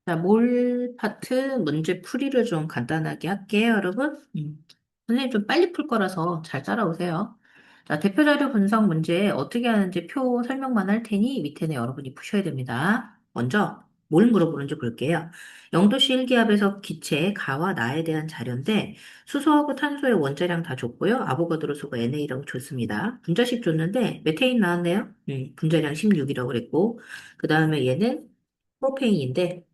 자, 몰 파트 문제 풀이를 좀 간단하게 할게요, 여러분. 선생님 좀 빨리 풀 거라서 잘 따라오세요. 자, 대표 자료 분석 문제 어떻게 하는지 표 설명만 할 테니 밑에는 여러분이 푸셔야 됩니다. 먼저 뭘 물어보는지 볼게요. 영도시 일기압에서 기체 가와 나에 대한 자료인데 수소하고 탄소의 원자량 다 줬고요. 아보가드로 수가 NA라고 줬습니다. 분자식 줬는데 메테인 나왔네요. 분자량 16이라고 그랬고 그 다음에 얘는 프로페인인데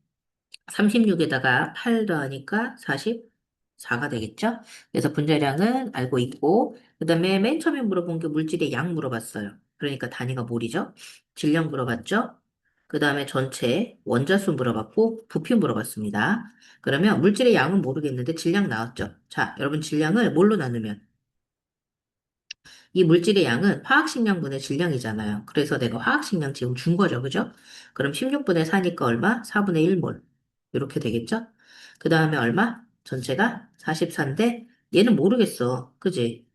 36에다가 8 더하니까 44가 되겠죠? 그래서 분자량은 알고 있고, 그 다음에 맨 처음에 물어본 게 물질의 양 물어봤어요. 그러니까 단위가 몰이죠? 질량 물어봤죠? 그 다음에 전체 원자수 물어봤고, 부피 물어봤습니다. 그러면 물질의 양은 모르겠는데 질량 나왔죠? 자, 여러분 질량을 뭘로 나누면? 이 물질의 양은 화학식량분의 질량이잖아요. 그래서 내가 화학식량 지금 준 거죠. 그죠? 그럼 16분의 4니까 얼마? 4분의 1몰. 이렇게 되겠죠? 그 다음에 얼마? 전체가 44인데 얘는 모르겠어. 그지?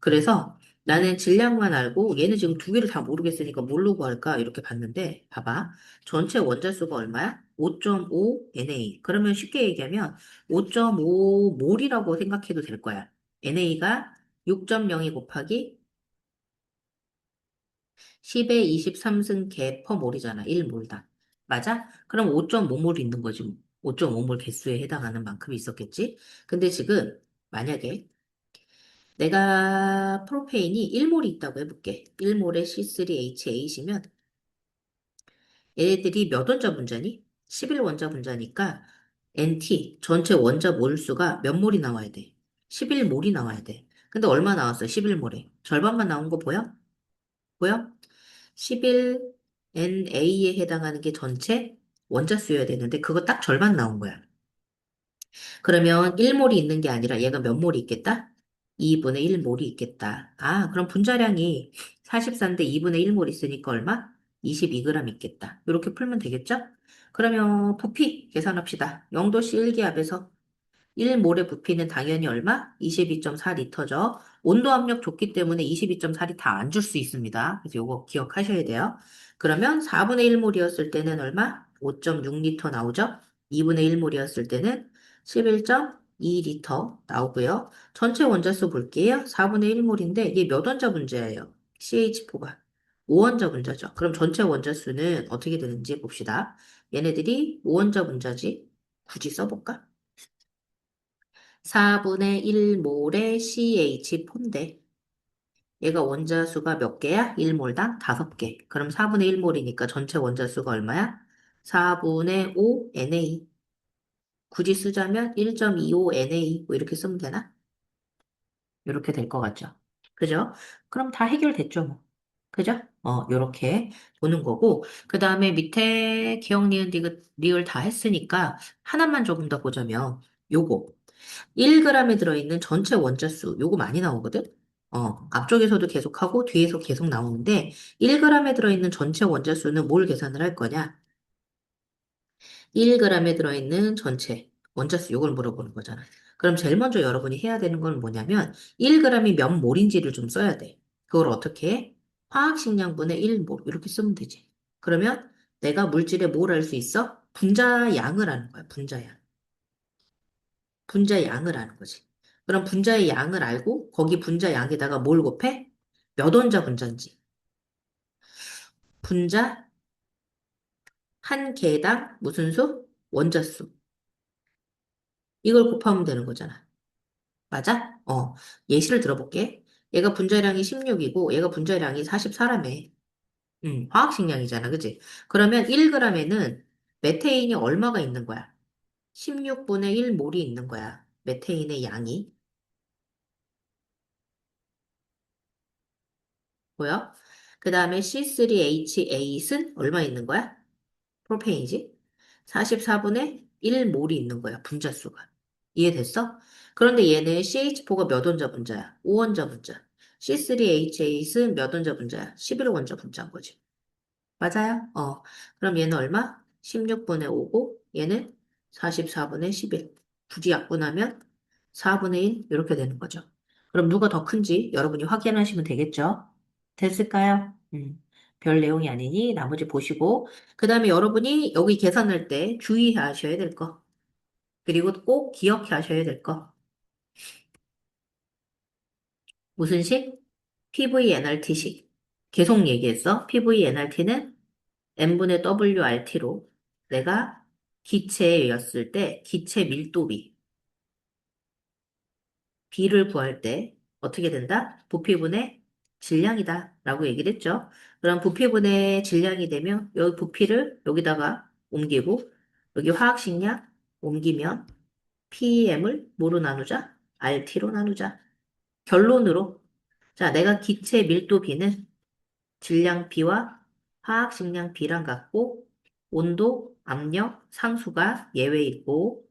그래서 나는 질량만 알고 얘는 지금 두 개를 다 모르겠으니까 뭘로 구할까? 이렇게 봤는데 봐봐. 전체 원자수가 얼마야? 5.5 NA. 그러면 쉽게 얘기하면 5.5 몰이라고 생각해도 될 거야. NA가 6.02 곱하기 10의 23승 개 몰이잖아. 1몰당. 맞아? 그럼 5.5몰 있는 거지. 5.5몰 개수에 해당하는 만큼이 있었겠지? 근데 지금 만약에 내가 프로페인이 1몰이 있다고 해볼게. 1몰에 C3H8이면 얘네들이 몇 원자 분자니? 11원자 분자니까 NT 전체 원자 몰수가 몇 몰이 나와야 돼? 11몰이 나와야 돼. 근데 얼마 나왔어? 11몰에. 절반만 나온 거 보여? 보여? 11NA에 해당하는 게 전체 원자수여야 되는데 그거 딱 절반 나온 거야. 그러면 1몰이 있는 게 아니라 얘가 몇 몰이 있겠다? 2분의 1몰이 있겠다. 아, 그럼 분자량이 44인데 2분의 1몰 있으니까 얼마? 22g 있겠다. 이렇게 풀면 되겠죠? 그러면 부피 계산합시다. 0도씨 1기압에서 1몰의 부피는 당연히 얼마? 22.4리터죠. 온도 압력 줬기 때문에 22.4리터 안 줄 수 있습니다. 그래서 요거 기억하셔야 돼요. 그러면 4분의 1몰이었을 때는 얼마? 5.6리터 나오죠? 2분의 1몰이었을 때는 11.2리터 나오고요. 전체 원자수 볼게요. 4분의 1몰인데 이게 몇 원자 분자예요? CH4가 5원자 분자죠. 그럼 전체 원자수는 어떻게 되는지 봅시다. 얘네들이 5원자 분자지. 굳이 써볼까? 4분의 1몰의 CH4인데 얘가 원자수가 몇 개야? 1몰당 5개. 그럼 4분의 1몰이니까 전체 원자수가 얼마야? 4분의 5 NA. 굳이 쓰자면 1.25 NA 뭐 이렇게 쓰면 되나? 이렇게 될 것 같죠? 그죠? 그럼 다 해결됐죠, 뭐. 그죠? 요렇게 보는 거고, 그 다음에 밑에 기억, 니은, 디귿, 리을 다 했으니까 하나만 조금 더 보자면 요거. 1g에 들어있는 전체 원자수, 요거 많이 나오거든? 앞쪽에서도 계속하고 뒤에서 계속 나오는데, 1g에 들어있는 전체 원자수는 뭘 계산을 할 거냐? 1g에 들어있는 전체 원자수, 요걸 물어보는 거잖아. 그럼 제일 먼저 여러분이 해야 되는 건 뭐냐면, 1g이 몇 몰인지를 좀 써야 돼. 그걸 어떻게 해? 화학식량분의 1몰, 이렇게 쓰면 되지. 그러면 내가 물질의 뭘 알 수 있어? 분자 양을 아는 거야, 분자 양. 분자 양을 아는 거지. 그럼 분자의 양을 알고 거기 분자 양에다가 뭘 곱해? 몇 원자 분자인지. 분자 한 개당 무슨 수? 원자수. 이걸 곱하면 되는 거잖아. 맞아? 예시를 들어볼게. 얘가 분자량이 16이고 얘가 분자량이 44라며. 화학식량이잖아. 그치? 그러면 1g에는 메테인이 얼마가 있는 거야? 16분의 1몰이 있는 거야. 메테인의 양이. 보여? 그 다음에 C3H8은 얼마 있는 거야? 프로페인이지? 44분의 1몰이 있는 거야, 분자수가. 이해됐어? 그런데 얘는 CH4가 몇 원자 분자야? 5원자 분자. C3H8은 몇 원자 분자야? 11원자 분자인 거지. 맞아요? 그럼 얘는 얼마? 16분의 5고, 얘는 44분의 11. 굳이 약분하면 4분의 1, 이렇게 되는 거죠. 그럼 누가 더 큰지 여러분이 확인하시면 되겠죠? 됐을까요? 별 내용이 아니니 나머지 보시고, 그 다음에 여러분이 여기 계산할 때 주의하셔야 될 거, 그리고 꼭 기억해 하셔야 될 거. 무슨 식? PVNRT식. 계속 얘기했어. PVNRT는 n분의 WRT로 내가 기체였을 때 기체 밀도비, B를 구할 때 어떻게 된다? 부피분의 질량이다 라고 얘기를 했죠. 그럼 부피분의 질량이 되면 여기 부피를 여기다가 옮기고 여기 화학식량 옮기면 PM을 뭐로 나누자? RT로 나누자. 결론으로 자, 내가 기체 밀도 B는 질량 B와 화학식량 B랑 같고 온도, 압력, 상수가 예외이고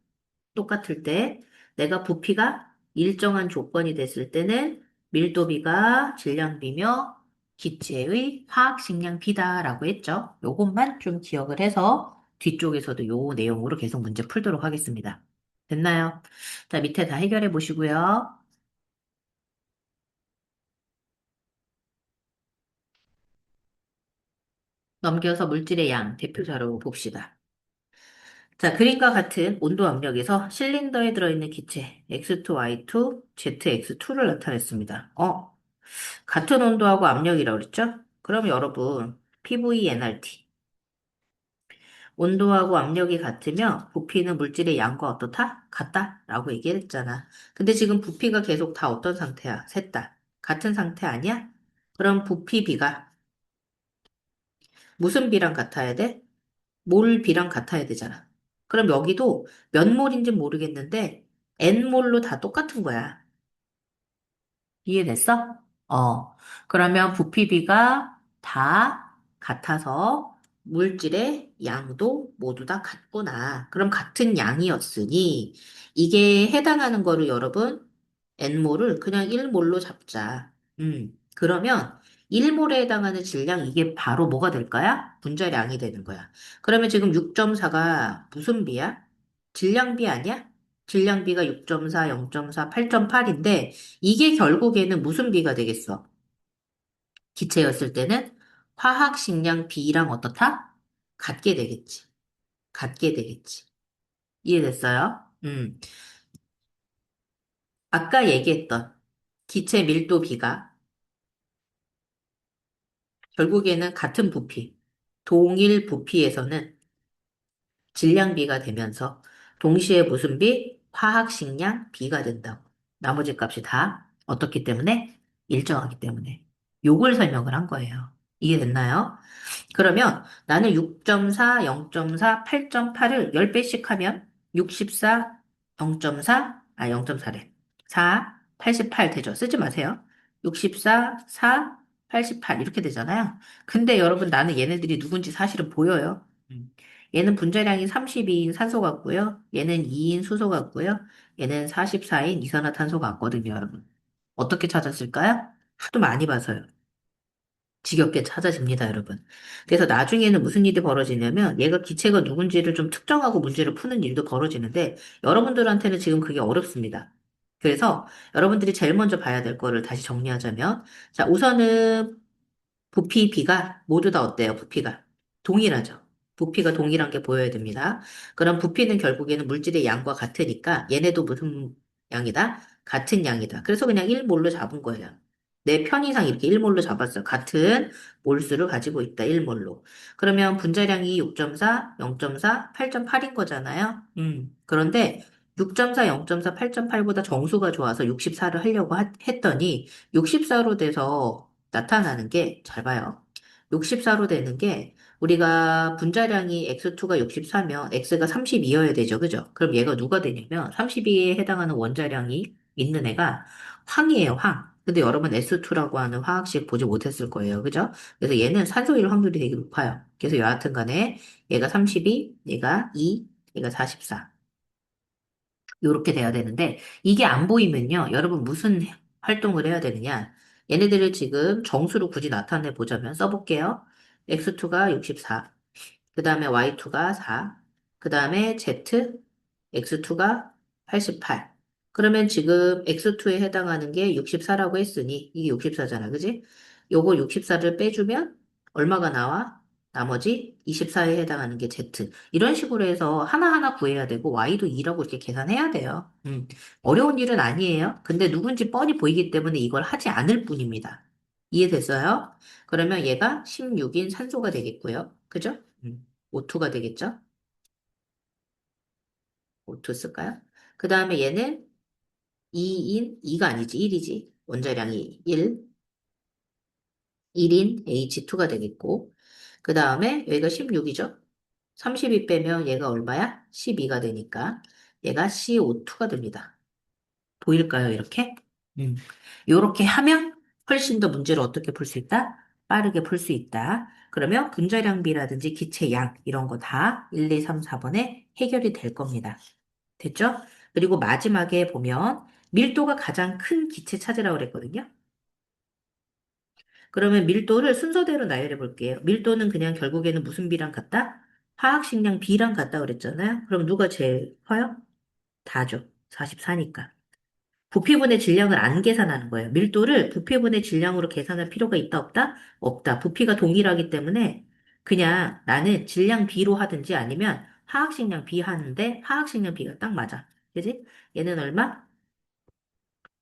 똑같을 때 내가 부피가 일정한 조건이 됐을 때는 밀도비가 질량비며 기체의 화학식량 비다라고 했죠. 요것만 좀 기억을 해서 뒤쪽에서도 요 내용으로 계속 문제 풀도록 하겠습니다. 됐나요? 자, 밑에 다 해결해 보시고요. 넘겨서 물질의 양, 대표 자료 봅시다. 자, 그림과 같은 온도 압력에서 실린더에 들어있는 기체 X2, Y2, ZX2를 나타냈습니다. 같은 온도하고 압력이라고 그랬죠? 그럼 여러분, PVNRT. 온도하고 압력이 같으면 부피는 물질의 양과 어떻다? 같다? 라고 얘기를 했잖아. 근데 지금 부피가 계속 다 어떤 상태야? 셋 다. 같은 상태 아니야? 그럼 부피 비가 무슨 비랑 같아야 돼? 몰 비랑 같아야 되잖아. 그럼 여기도 몇 몰인지 모르겠는데 N몰로 다 똑같은 거야. 이해됐어? 그러면 부피비가 다 같아서 물질의 양도 모두 다 같구나. 그럼 같은 양이었으니 이게 해당하는 거를 여러분 N몰을 그냥 1몰로 잡자. 그러면 1몰에 해당하는 질량 이게 바로 뭐가 될 거야? 분자량이 되는 거야. 그러면 지금 6.4가 무슨 비야? 질량비 아니야? 질량비가 6.4, 0.4, 8.8인데 이게 결국에는 무슨 비가 되겠어? 기체였을 때는 화학식량 B랑 어떻다? 같게 되겠지. 같게 되겠지. 이해됐어요? 아까 얘기했던 기체 밀도 B가 결국에는 같은 부피, 동일 부피에서는 질량비가 되면서 동시에 무슨 비? 화학식량 B가 된다고. 나머지 값이 다 어떻기 때문에? 일정하기 때문에. 요걸 설명을 한 거예요. 이해됐나요? 그러면 나는 6.4, 0.4, 8.8을 10배씩 하면 64, 0.4, 0.4래. 4, 88 되죠. 쓰지 마세요. 64, 4, 88 이렇게 되잖아요. 근데 여러분 나는 얘네들이 누군지 사실은 보여요. 얘는 분자량이 32인 산소 같고요. 얘는 2인 수소 같고요. 얘는 44인 이산화탄소 같거든요, 여러분. 어떻게 찾았을까요? 하도 많이 봐서요. 지겹게 찾아집니다, 여러분. 그래서 나중에는 무슨 일이 벌어지냐면 얘가 기체가 누군지를 좀 특정하고 문제를 푸는 일도 벌어지는데 여러분들한테는 지금 그게 어렵습니다. 그래서 여러분들이 제일 먼저 봐야 될 거를 다시 정리하자면 자, 우선은 부피, 비가 모두 다 어때요? 부피가 동일하죠. 부피가 동일한 게 보여야 됩니다. 그럼 부피는 결국에는 물질의 양과 같으니까 얘네도 무슨 양이다? 같은 양이다. 그래서 그냥 1몰로 잡은 거예요. 내 편의상 이렇게 1몰로 잡았어요. 같은 몰수를 가지고 있다. 1몰로. 그러면 분자량이 6.4, 0.4, 8.8인 거잖아요. 그런데 6.4, 0.4, 8.8보다 정수가 좋아서 64를 하려고 했더니 64로 돼서 나타나는 게, 잘 봐요. 64로 되는 게, 우리가 분자량이 x2가 64면 x가 32여야 되죠. 그죠? 그럼 얘가 누가 되냐면, 32에 해당하는 원자량이 있는 애가 황이에요, 황. 근데 여러분 S2라고 하는 화학식 보지 못했을 거예요. 그죠? 그래서 얘는 산소일 확률이 되게 높아요. 그래서 여하튼 간에 얘가 32, 얘가 2, 얘가 44. 요렇게 돼야 되는데 이게 안 보이면요. 여러분 무슨 활동을 해야 되느냐? 얘네들을 지금 정수로 굳이 나타내 보자면 써볼게요. x2가 64, 그 다음에 y2가 4, 그 다음에 z, x2가 88. 그러면 지금 x2에 해당하는 게 64라고 했으니 이게 64잖아. 그지? 요거 64를 빼주면 얼마가 나와? 나머지 24에 해당하는 게 Z. 이런 식으로 해서 하나하나 구해야 되고, Y도 2라고 이렇게 계산해야 돼요. 어려운 일은 아니에요. 근데 누군지 뻔히 보이기 때문에 이걸 하지 않을 뿐입니다. 이해됐어요? 그러면 얘가 16인 산소가 되겠고요. 그죠? O2가 되겠죠? O2 쓸까요? 그 다음에 얘는 2가 아니지, 1이지. 원자량이 1인 H2가 되겠고, 그 다음에 여기가 16이죠? 32 빼면 얘가 얼마야? 12가 되니까 얘가 CO2가 됩니다. 보일까요, 이렇게? 음. 이렇게 하면 훨씬 더 문제를 어떻게 풀 수 있다? 빠르게 풀 수 있다. 그러면 분자량비라든지 기체양 이런 거 다 1, 2, 3, 4번에 해결이 될 겁니다. 됐죠? 그리고 마지막에 보면 밀도가 가장 큰 기체 찾으라고 그랬거든요. 그러면 밀도를 순서대로 나열해 볼게요. 밀도는 그냥 결국에는 무슨 비랑 같다? 화학식량 B랑 같다 그랬잖아요. 그럼 누가 제일 커요? 다죠. 44니까. 부피분의 질량을 안 계산하는 거예요. 밀도를 부피분의 질량으로 계산할 필요가 있다, 없다? 없다. 부피가 동일하기 때문에 그냥 나는 질량 B로 하든지 아니면 화학식량 B 하는데 화학식량 B가 딱 맞아. 그지? 얘는 얼마?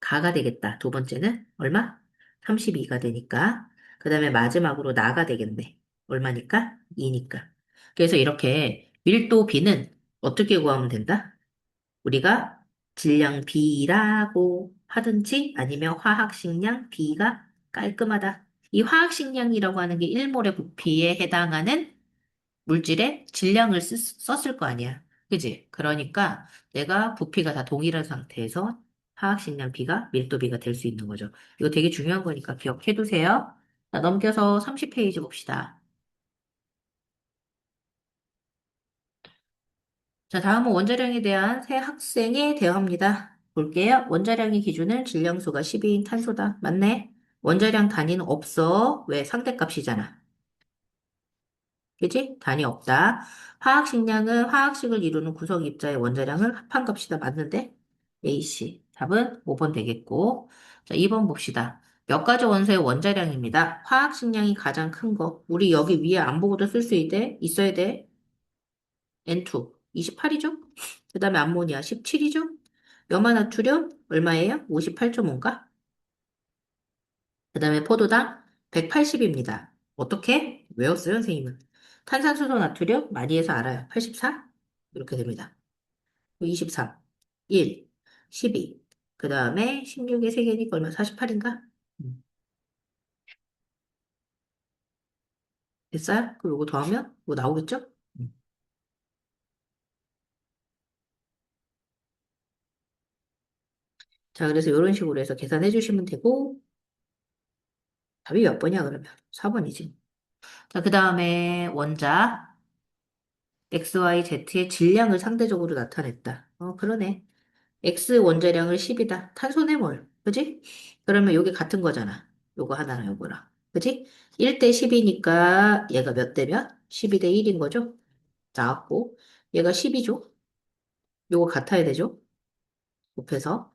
가가 되겠다. 두 번째는 얼마? 32가 되니까. 그 다음에 마지막으로 나가 되겠네. 얼마니까? 2니까. 그래서 이렇게 밀도 B는 어떻게 구하면 된다? 우리가 질량 B라고 하든지 아니면 화학식량 B가 깔끔하다. 이 화학식량이라고 하는 게 1몰의 부피에 해당하는 물질의 질량을 썼을 거 아니야. 그지? 그러니까 내가 부피가 다 동일한 상태에서 화학식량 B가 밀도 B가 될 수 있는 거죠. 이거 되게 중요한 거니까 기억해 두세요. 자, 넘겨서 30페이지 봅시다. 자, 다음은 원자량에 대한 새 학생의 대화입니다. 볼게요. 원자량의 기준은 질량수가 12인 탄소다. 맞네? 원자량 단위는 없어. 왜? 상대값이잖아. 그지? 단위 없다. 화학식량은 화학식을 이루는 구성 입자의 원자량을 합한 값이다. 맞는데? A씨. 답은 5번 되겠고. 자, 2번 봅시다. 몇 가지 원소의 원자량입니다. 화학식량이 가장 큰 거. 우리 여기 위에 안 보고도 쓸 수 있어야 돼. N2. 28이죠? 그 다음에 암모니아 17이죠? 염화나트륨 얼마예요? 58.5인가? 그 다음에 포도당 180입니다. 어떻게? 외웠어요, 선생님은? 탄산수소 나트륨 많이 해서 알아요. 84? 이렇게 됩니다. 23, 1, 12. 그 다음에 16에 3개니까 얼마? 48인가? 됐어요? 그럼 이거 더하면 뭐 나오겠죠? 음. 자, 그래서 이런 식으로 해서 계산해 주시면 되고, 답이 몇 번이야, 그러면? 4번이지. 자, 그 다음에 원자. XYZ의 질량을 상대적으로 나타냈다. 그러네. X 원자량을 10이다. 탄소네 뭘. 그지? 그러면 요게 같은 거잖아. 요거 하나랑 요거랑. 그지? 1대 10이니까 얘가 몇 대면? 12대 1인 거죠? 나왔고. 얘가 10이죠? 요거 같아야 되죠? 곱해서.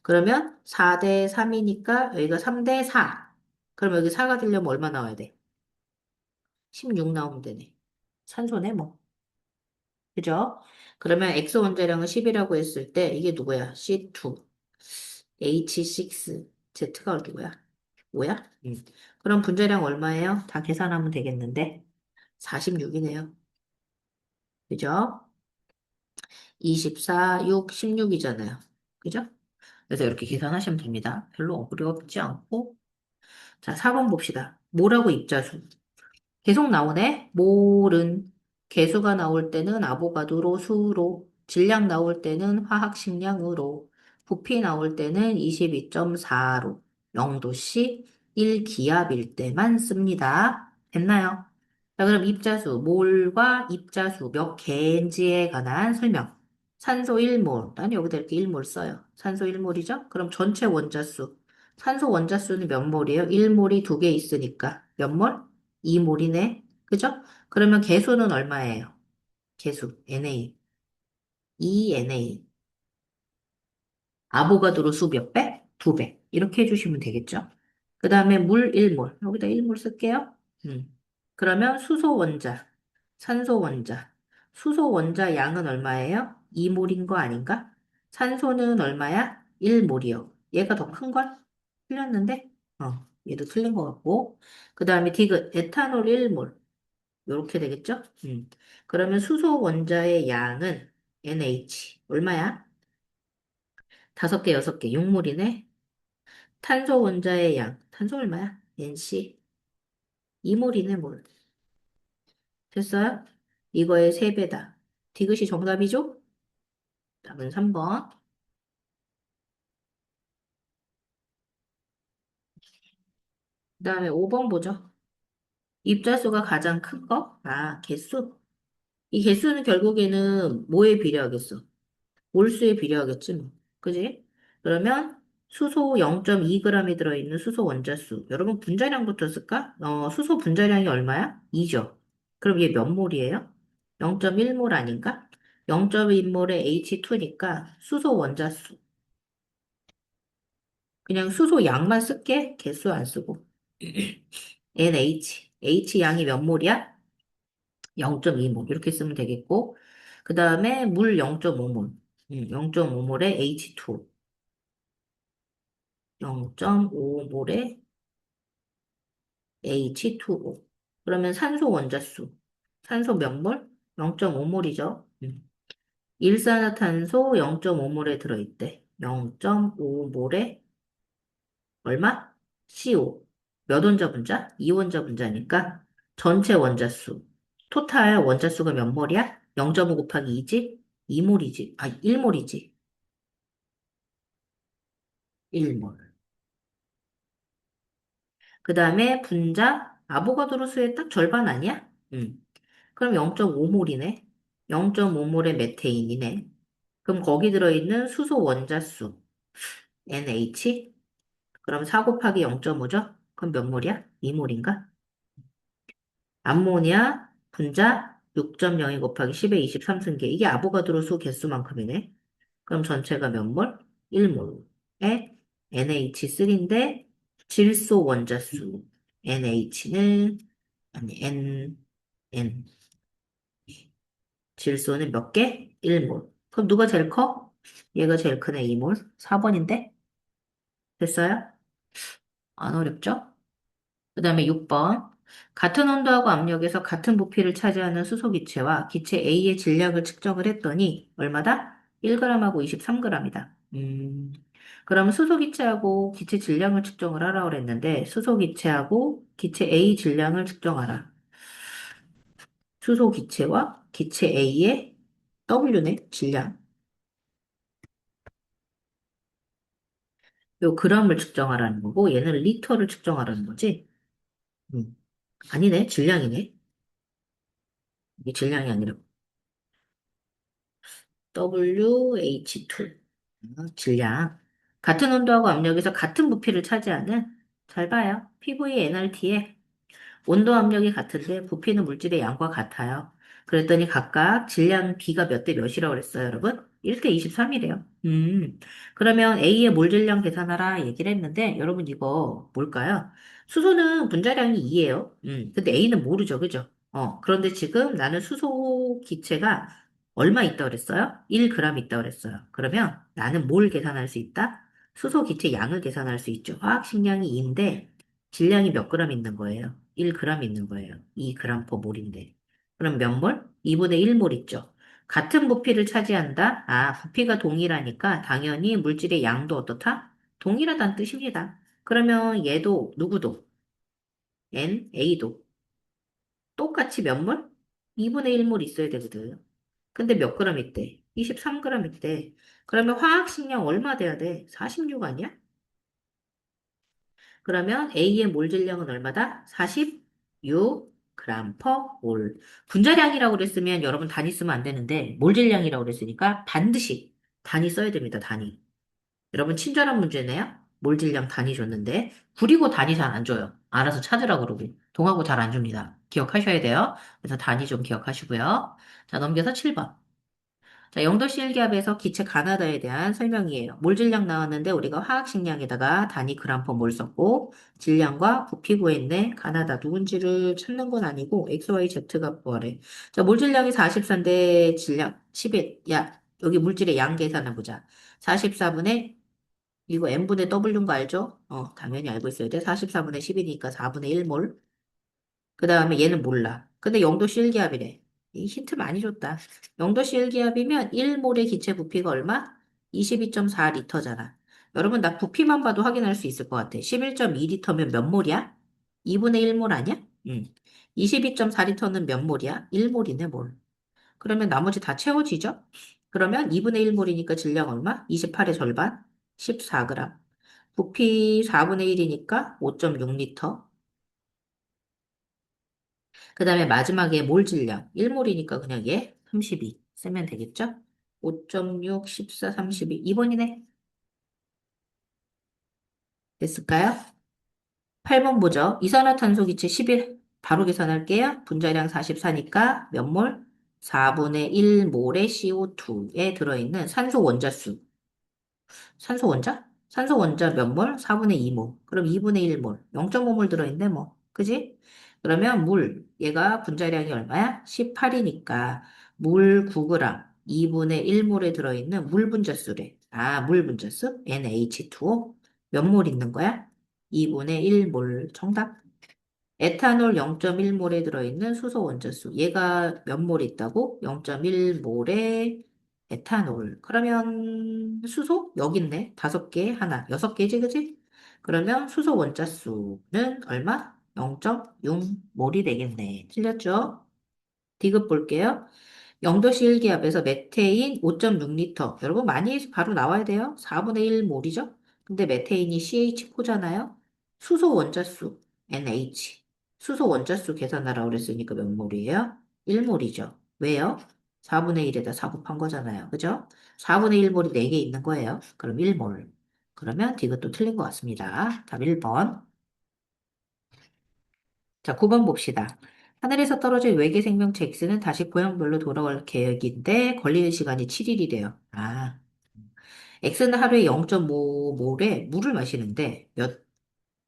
그러면 4대 3이니까 여기가 3대 4. 그럼 여기 4가 되려면 얼마 나와야 돼? 16 나오면 되네. 산소네 뭐. 그죠? 그러면 X 원자량을 10이라고 했을 때 이게 누구야? C2, H6, Z가 누구야? 뭐야? 그럼 분자량 얼마예요? 다 계산하면 되겠는데 46이네요. 그죠? 24, 6, 16이잖아요. 그죠? 그래서 이렇게 계산하시면 됩니다. 별로 어렵지 않고. 자, 4번 봅시다. 뭐라고 입자수? 계속 나오네. 몰은 개수가 나올 때는 아보가드로 수로, 질량 나올 때는 화학식량으로, 부피 나올 때는 22.4로, 0도씨 1기압일 때만 씁니다. 됐나요? 자, 그럼 입자수, 몰과 입자수 몇 개인지에 관한 설명. 산소 1몰. 난 여기다 이렇게 1몰 써요. 산소 1몰이죠? 그럼 전체 원자수. 산소 원자수는 몇 몰이에요? 1몰이 두 개 있으니까. 몇 몰? 2몰이네. 그죠? 그러면 개수는 얼마예요? 개수, Na. 2Na. 아보가드로 수 몇 배? 두 배. 이렇게 해주시면 되겠죠? 그 다음에 물 1몰. 여기다 1몰 쓸게요. 음. 그러면 수소 원자, 산소 원자. 수소 원자 양은 얼마예요? 2몰인 거 아닌가? 산소는 얼마야? 1몰이요. 얘가 더 큰걸? 틀렸는데? 얘도 틀린 것 같고. 그 다음에 디귿, 에탄올 1몰. 요렇게 되겠죠? 그러면 수소 원자의 양은 NH. 얼마야? 5개, 6개, 6몰이네. 탄소 원자의 양. 탄소 얼마야? NC. 2몰이네, 몰. 됐어요? 이거의 3배다. 디귿이 정답이죠? 답은 3번. 그 다음에 5번 보죠. 입자수가 가장 큰 거? 아, 개수? 이 개수는 결국에는 뭐에 비례하겠어? 몰수에 비례하겠지, 뭐. 그지? 그러면 수소 0.2g이 들어있는 수소 원자수. 여러분 분자량부터 쓸까? 수소 분자량이 얼마야? 2죠. 그럼 얘 몇 몰이에요? 0.1몰 아닌가? 0.1몰의 H2니까 수소 원자수. 그냥 수소 양만 쓸게. 개수 안 쓰고. NH. H 양이 몇 몰이야? 0.2몰. 이렇게 쓰면 되겠고. 그 다음에 물 0.5몰. 0.5몰의 H2. 0.5몰의 H2O. 그러면 산소 원자수. 산소 몇 몰? 0.5몰이죠. 일산화탄소 0.5몰에 들어있대. 0.5몰에 얼마? CO. 몇 원자 분자? 2원자 분자니까 전체 원자수. 토탈 원자수가 몇 몰이야? 0.5 곱하기 2지? 2몰이지. 아, 1몰이지. 1몰. 그 다음에 분자 아보가드로 수의 딱 절반 아니야? 그럼 0.5몰이네. 0.5몰의 메테인이네. 그럼 거기 들어있는 수소 원자수 NH. 그럼 4 곱하기 0.5죠? 그럼 몇 몰이야? 2몰인가? 암모니아 분자 6.02 곱하기 10의 23승계. 이게 아보가드로 수 개수만큼이네. 그럼 전체가 몇 몰? 1몰에 NH3인데 질소 원자수 NH는 아니 N 질소는 몇 개? 1몰. 그럼 누가 제일 커? 얘가 제일 크네, 2몰. 4번인데? 됐어요? 안 어렵죠? 그 다음에 6번. 같은 온도하고 압력에서 같은 부피를 차지하는 수소 기체와 기체 A의 질량을 측정을 했더니 얼마다? 1g하고 23g이다. 그럼 수소 기체하고 기체 질량을 측정을 하라고 그랬는데 수소 기체하고 기체 A 질량을 측정하라. 수소 기체와 기체 A의 W네, 질량. 요 g을 측정하라는 거고 얘는 리터를 측정하라는 거지. 음. 아니네, 질량이네. 이게 질량이 아니라 WH2. 질량. 같은 온도하고 압력에서 같은 부피를 차지하는, 잘 봐요. PV NRT에 온도 압력이 같은데 부피는 물질의 양과 같아요. 그랬더니 각각 질량 B가 몇 대 몇이라고 그랬어요, 여러분? 1대 23이래요. 그러면 A의 몰 질량 계산하라 얘기를 했는데, 여러분 이거 뭘까요? 수소는 분자량이 2예요. 근데 A는 모르죠, 그죠? 그런데 지금 나는 수소 기체가 얼마 있다 그랬어요? 1g 있다 그랬어요. 그러면 나는 뭘 계산할 수 있다? 수소 기체 양을 계산할 수 있죠. 화학식량이 2인데 질량이 몇 g 있는 거예요? 1g 있는 거예요. 2g per 몰인데. 그럼 몇 몰? 2분의 1몰 있죠. 같은 부피를 차지한다? 아, 부피가 동일하니까 당연히 물질의 양도 어떻다? 동일하다는 뜻입니다. 그러면 얘도 누구도? A도 똑같이 몇 몰? 2분의 1몰 있어야 되거든. 근데 몇 그램 있대? 23g 있대. 그러면 화학식량 얼마 돼야 돼? 46 아니야? 그러면 A의 몰 질량은 얼마다? 46g per 몰. 분자량이라고 그랬으면 여러분 단위 쓰면 안 되는데 몰 질량이라고 그랬으니까 반드시 단위 써야 됩니다. 단위. 여러분 친절한 문제네요. 몰 질량 단위 줬는데 구리고 단위 잘 안 줘요. 알아서 찾으라고 그러고 동하고 잘 안 줍니다. 기억하셔야 돼요. 그래서 단위 좀 기억하시고요. 자, 넘겨서 7번. 자, 영도시 1기압에서 기체 가나다에 대한 설명이에요. 몰 질량 나왔는데 우리가 화학 식량에다가 단위 그램/몰 썼고 질량과 부피 구했네. 가나다 누군지를 찾는 건 아니고 XYZ가 구하래. 자, 몰 질량이 44인데 질량 10에 야, 여기 물질의 양 계산해 보자. 44분의 이거 n분의 w인 거 알죠? 당연히 알고 있어야 돼. 44분의 10이니까 4분의 1몰. 그 다음에 얘는 몰라. 근데 영도시 1기압이래. 이 힌트 많이 줬다. 영도시 1기압이면 1몰의 기체 부피가 얼마? 22.4리터잖아. 여러분, 나 부피만 봐도 확인할 수 있을 것 같아. 11.2리터면 몇 몰이야? 2분의 1몰 아니야? 응. 22.4리터는 몇 몰이야? 1몰이네, 몰. 그러면 나머지 다 채워지죠? 그러면 2분의 1몰이니까 질량 얼마? 28의 절반? 14g. 부피 4분의 1이니까 5.6리터. 그 다음에 마지막에 몰 질량. 1몰이니까 그냥 얘 32 쓰면 되겠죠? 5.6, 14, 32. 2번이네. 됐을까요? 8번 보죠. 이산화탄소 기체 11. 바로 계산할게요. 분자량 44니까 몇 몰? 4분의 1몰의 CO2에 들어있는 산소 원자수. 산소 원자? 산소 원자 몇 몰? 4분의 2몰. 그럼 2분의 1몰. 0.5몰 들어있네, 뭐. 그지? 그러면 물, 얘가 분자량이 얼마야? 18이니까 물 9g, 2분의 1몰에 들어있는 물 분자수래. 아, 물 분자수? NH2O. 몇 몰 있는 거야? 2분의 1몰. 정답. 에탄올 0.1몰에 들어있는 수소 원자수. 얘가 몇 몰 있다고? 0.1몰의 에탄올. 그러면 수소? 여기 있네. 5개, 하나. 6개지, 그지? 그러면 수소 원자수는 얼마? 0.6몰이 되겠네. 틀렸죠? 디귿 볼게요. 영도시 1기압에서 메테인 5.6리터. 여러분 많이 해서 바로 나와야 돼요. 4분의 1몰이죠? 근데 메테인이 CH4잖아요. 수소 원자수 NH. 수소 원자수 계산하라고 그랬으니까 몇 몰이에요? 1몰이죠. 왜요? 4분의 1에다 4 곱한 거잖아요. 그죠? 4분의 1몰이 4개 있는 거예요. 그럼 1몰. 그러면 디귿도 틀린 것 같습니다. 답 1번. 자, 9번 봅시다. 하늘에서 떨어진 외계 생명체 X는 다시 고향별로 돌아올 계획인데 걸리는 시간이 7일이래요. 아, X는 하루에 0.5몰의 물을 마시는데 몇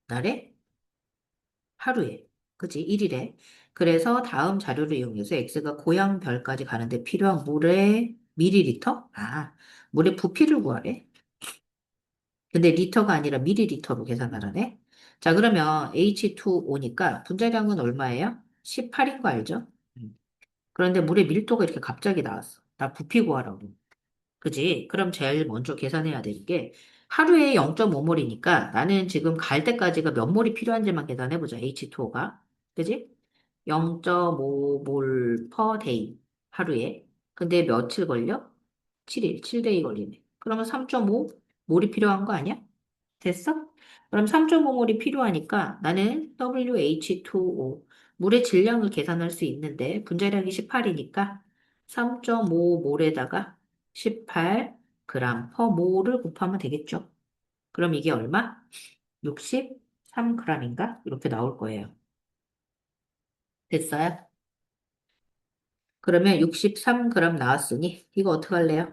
날에? 하루에. 그치? 1일에. 그래서 다음 자료를 이용해서 X가 고향별까지 가는데 필요한 물의 미리리터? 아, 물의 부피를 구하래. 근데 리터가 아니라 미리리터로 계산하라네. 자, 그러면 H2O니까 분자량은 얼마예요? 18인 거 알죠? 그런데 물의 밀도가 이렇게 갑자기 나왔어. 나 부피 구하라고. 그지? 그럼 제일 먼저 계산해야 되는 게 하루에 0.5몰이니까 나는 지금 갈 때까지가 몇 몰이 필요한지만 계산해보자. H2O가. 그지? 0.5몰 per day. 하루에. 근데 며칠 걸려? 7일. 7데이 걸리네. 그러면 3.5 몰이 필요한 거 아니야? 됐어? 그럼 3.5몰이 필요하니까 나는 WH2O, 물의 질량을 계산할 수 있는데 분자량이 18이니까 3.5몰에다가 18g per 몰을 곱하면 되겠죠. 그럼 이게 얼마? 63g인가? 이렇게 나올 거예요. 됐어요? 그러면 63g 나왔으니 이거 어떻게 할래요?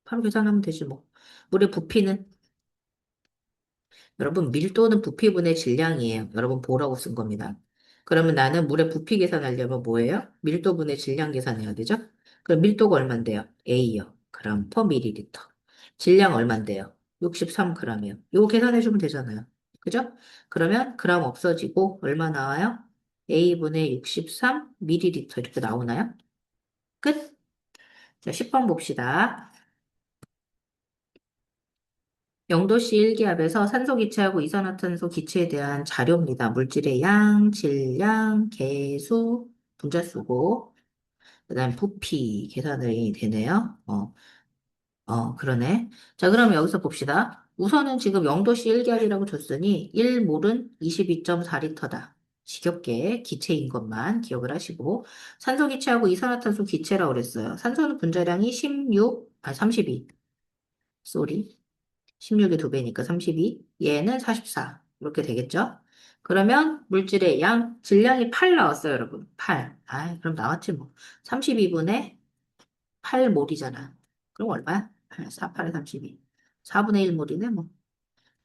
바로 계산하면 되지 뭐. 물의 부피는 여러분, 밀도는 부피분의 질량이에요. 여러분, 보라고 쓴 겁니다. 그러면 나는 물의 부피 계산하려면 뭐예요? 밀도분의 질량 계산해야 되죠? 그럼 밀도가 얼만데요? A요. 그럼 per 밀리리터. 질량 얼만데요? 63g이요. 이거 계산해주면 되잖아요. 그죠? 그러면 그램 없어지고 얼마 나와요? A분의 63 밀리리터 이렇게 나오나요? 끝. 자, 10번 봅시다. 영도시 1기압에서 산소 기체하고 이산화탄소 기체에 대한 자료입니다. 물질의 양, 질량, 개수, 분자수고, 그다음 부피 계산이 되네요. 그러네. 자, 그럼 여기서 봅시다. 우선은 지금 영도시 1기압이라고 줬으니 1몰은 22.4리터다. 지겹게 기체인 것만 기억을 하시고 산소 기체하고 이산화탄소 기체라고 그랬어요. 산소는 분자량이 32, 쏘리. 16의 2배니까 32, 얘는 44. 이렇게 되겠죠? 그러면 물질의 양, 질량이 8 나왔어요, 여러분. 8. 아, 그럼 나왔지 뭐. 32분의 8몰이잖아. 그럼 얼마야? 4, 8에 32. 4분의 1몰이네, 뭐.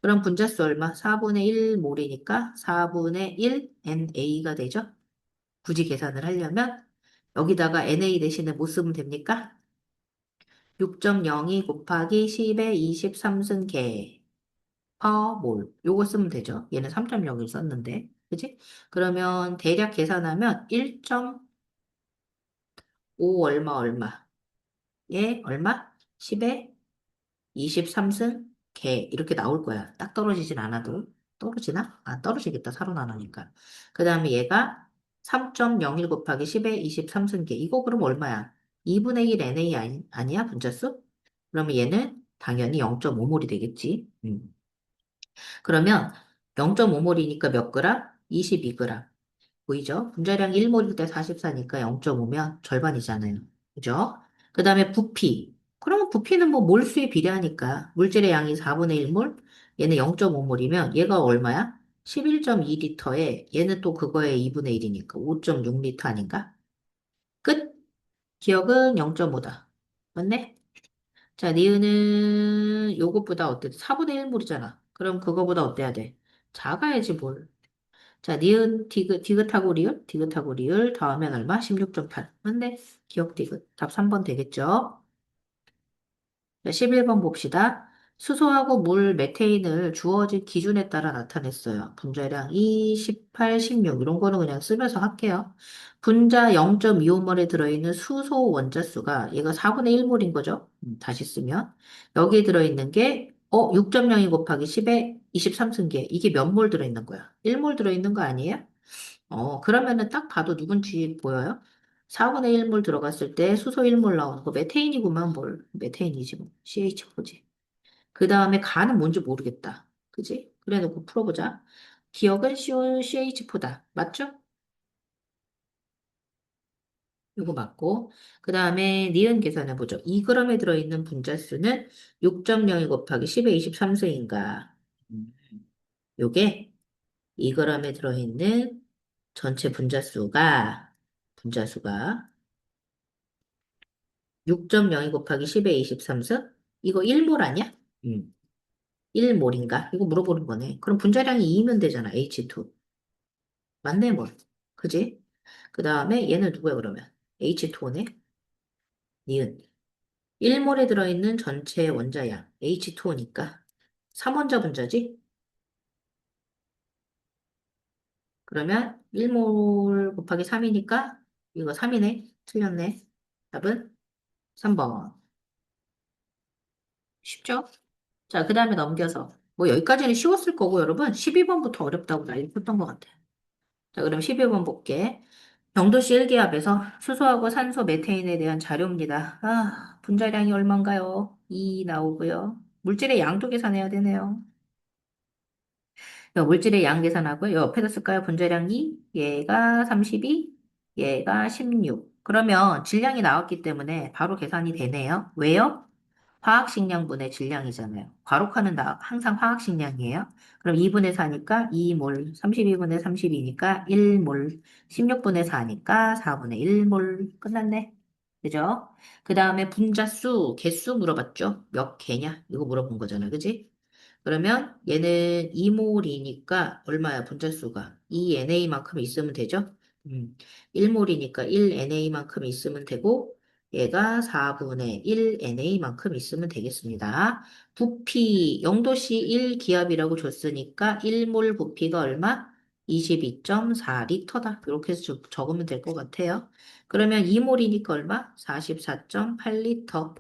그럼 분자수 얼마? 4분의 1몰이니까 4분의 1 NA가 되죠? 굳이 계산을 하려면 여기다가 NA 대신에 뭐 쓰면 됩니까? 6.02 곱하기 10의 23승계 per 몰. 요거 쓰면 되죠. 얘는 3.0을 썼는데. 그지? 그러면 대략 계산하면 1.5 얼마 얼마. 얘 얼마? 10의 23승 개 이렇게 나올 거야. 딱 떨어지진 않아도. 떨어지나? 아, 떨어지겠다. 살아나니까. 그 다음에 얘가 3.01 곱하기 10의 23승 개. 이거 그럼 얼마야? 2분의 1 NA 아니야? 분자수? 그러면 얘는 당연히 0.5몰이 되겠지. 그러면 0.5몰이니까 몇 그램? 22g. 보이죠? 분자량 1몰일 때 44니까 0.5면 절반이잖아요. 그죠? 그 다음에 부피. 그러면 부피는 뭐 몰수에 비례하니까 물질의 양이 4분의 1몰, 얘는 0.5몰이면 얘가 얼마야? 11.2리터에 얘는 또 그거의 2분의 1이니까 5.6리터 아닌가? 끝. 기억은 0.5다. 맞네? 자, 니은은 요것보다 어때? 4분의 1몰이잖아. 그럼 그거보다 어때야 돼? 작아야지 뭘. 자, 니은 디귿하고 리을, 디귿하고 리을 더하면 얼마? 16.8. 맞네. 기억 디귿. 답 3번 되겠죠? 자, 11번 봅시다. 수소하고 물, 메테인을 주어진 기준에 따라 나타냈어요. 분자량 2, 18, 16 이런 거는 그냥 쓰면서 할게요. 분자 0.25몰에 들어있는 수소 원자수가 얘가 4분의 1몰인 거죠. 다시 쓰면 여기에 들어있는 게 6.02 곱하기 10에 23승계 이게 몇 몰 들어있는 거야? 1몰 들어있는 거 아니에요? 그러면은 딱 봐도 누군지 보여요? 4분의 1몰 들어갔을 때 수소 1몰 나오는 거 메테인이구만 뭘. 메테인이지 뭐. CH4지. 그 다음에 가는 뭔지 모르겠다. 그지? 그래 놓고 풀어보자. 기억은 CH4다. 맞죠? 이거 맞고. 그 다음에 니은 계산해보죠. 2g에 들어있는 분자수는 6.02 곱하기 10의 23승인가. 요게 2g에 들어있는 전체 분자수가 6.02 곱하기 10의 23승? 이거 1몰 아니야? 1몰인가? 이거 물어보는 거네. 그럼 분자량이 2면 되잖아, H2. 맞네, 뭘. 그지? 그 다음에 얘는 누구야, 그러면? H2네? 니은. 1몰에 들어있는 전체 원자량, H2니까. 3원자 분자지? 그러면 1몰 곱하기 3이니까 이거 3이네? 틀렸네. 답은 3번. 쉽죠? 자, 그 다음에 넘겨서. 뭐 여기까지는 쉬웠을 거고, 여러분. 12번부터 어렵다고 난리 쳤던 것 같아. 자, 그럼 12번 볼게. 병도씨 1기압에서 수소하고 산소, 메테인에 대한 자료입니다. 아, 분자량이 얼마인가요? 2 나오고요. 물질의 양도 계산해야 되네요. 물질의 양 계산하고요. 옆에다 쓸까요? 분자량 2, 얘가 32, 얘가 16. 그러면 질량이 나왔기 때문에 바로 계산이 되네요. 왜요? 화학식량분의 질량이잖아요. 과록하는 항상 화학식량이에요. 그럼 2분의 4니까 2몰, 32분의 32니까 1몰, 16분의 4니까 4분의 1몰. 끝났네. 그죠? 그 다음에 분자수, 개수 물어봤죠? 몇 개냐? 이거 물어본 거잖아. 그지? 그러면 얘는 2몰이니까 얼마야, 분자수가? 2NA만큼 있으면 되죠? 1몰이니까 1NA만큼 있으면 되고, 얘가 4분의 1NA만큼 있으면 되겠습니다. 부피, 0도씨 1기압이라고 줬으니까 1몰 부피가 얼마? 22.4리터다. 이렇게 해서 적으면 될 것 같아요. 그러면 2몰이니까 얼마? 44.8리터.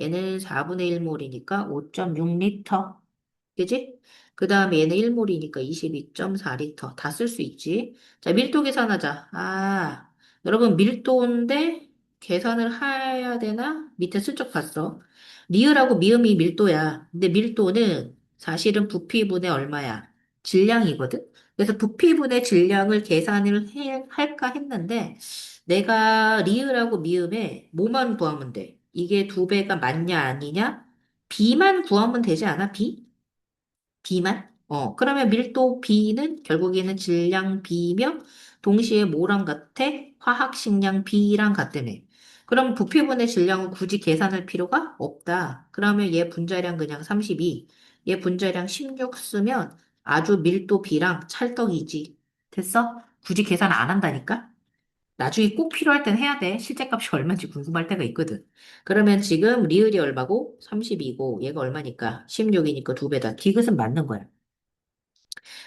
얘는 4분의 1몰이니까 5.6리터. 그지? 그 다음에 얘는 1몰이니까 22.4리터. 다 쓸 수 있지. 자, 밀도 계산하자. 아, 여러분, 밀도인데 계산을 해야 되나? 밑에 슬쩍 봤어. 리을하고 미음이 밀도야. 근데 밀도는 사실은 부피분의 얼마야? 질량이거든? 그래서 부피분의 질량을 계산을 할까 했는데, 내가 리을하고 미음에 뭐만 구하면 돼? 이게 두 배가 맞냐, 아니냐? B만 구하면 되지 않아? B? B만? 그러면 밀도 B는 결국에는 질량 B며 동시에 뭐랑 같아? 화학식량 B랑 같다며. 그럼 부피분의 질량을 굳이 계산할 필요가 없다. 그러면 얘 분자량 그냥 32, 얘 분자량 16 쓰면 아주 밀도 B랑 찰떡이지. 됐어? 굳이 계산 안 한다니까? 나중에 꼭 필요할 땐 해야 돼. 실제 값이 얼마인지 궁금할 때가 있거든. 그러면 지금 리을이 얼마고? 32고 얘가 얼마니까? 16이니까 두 배다. 디귿은 맞는 거야.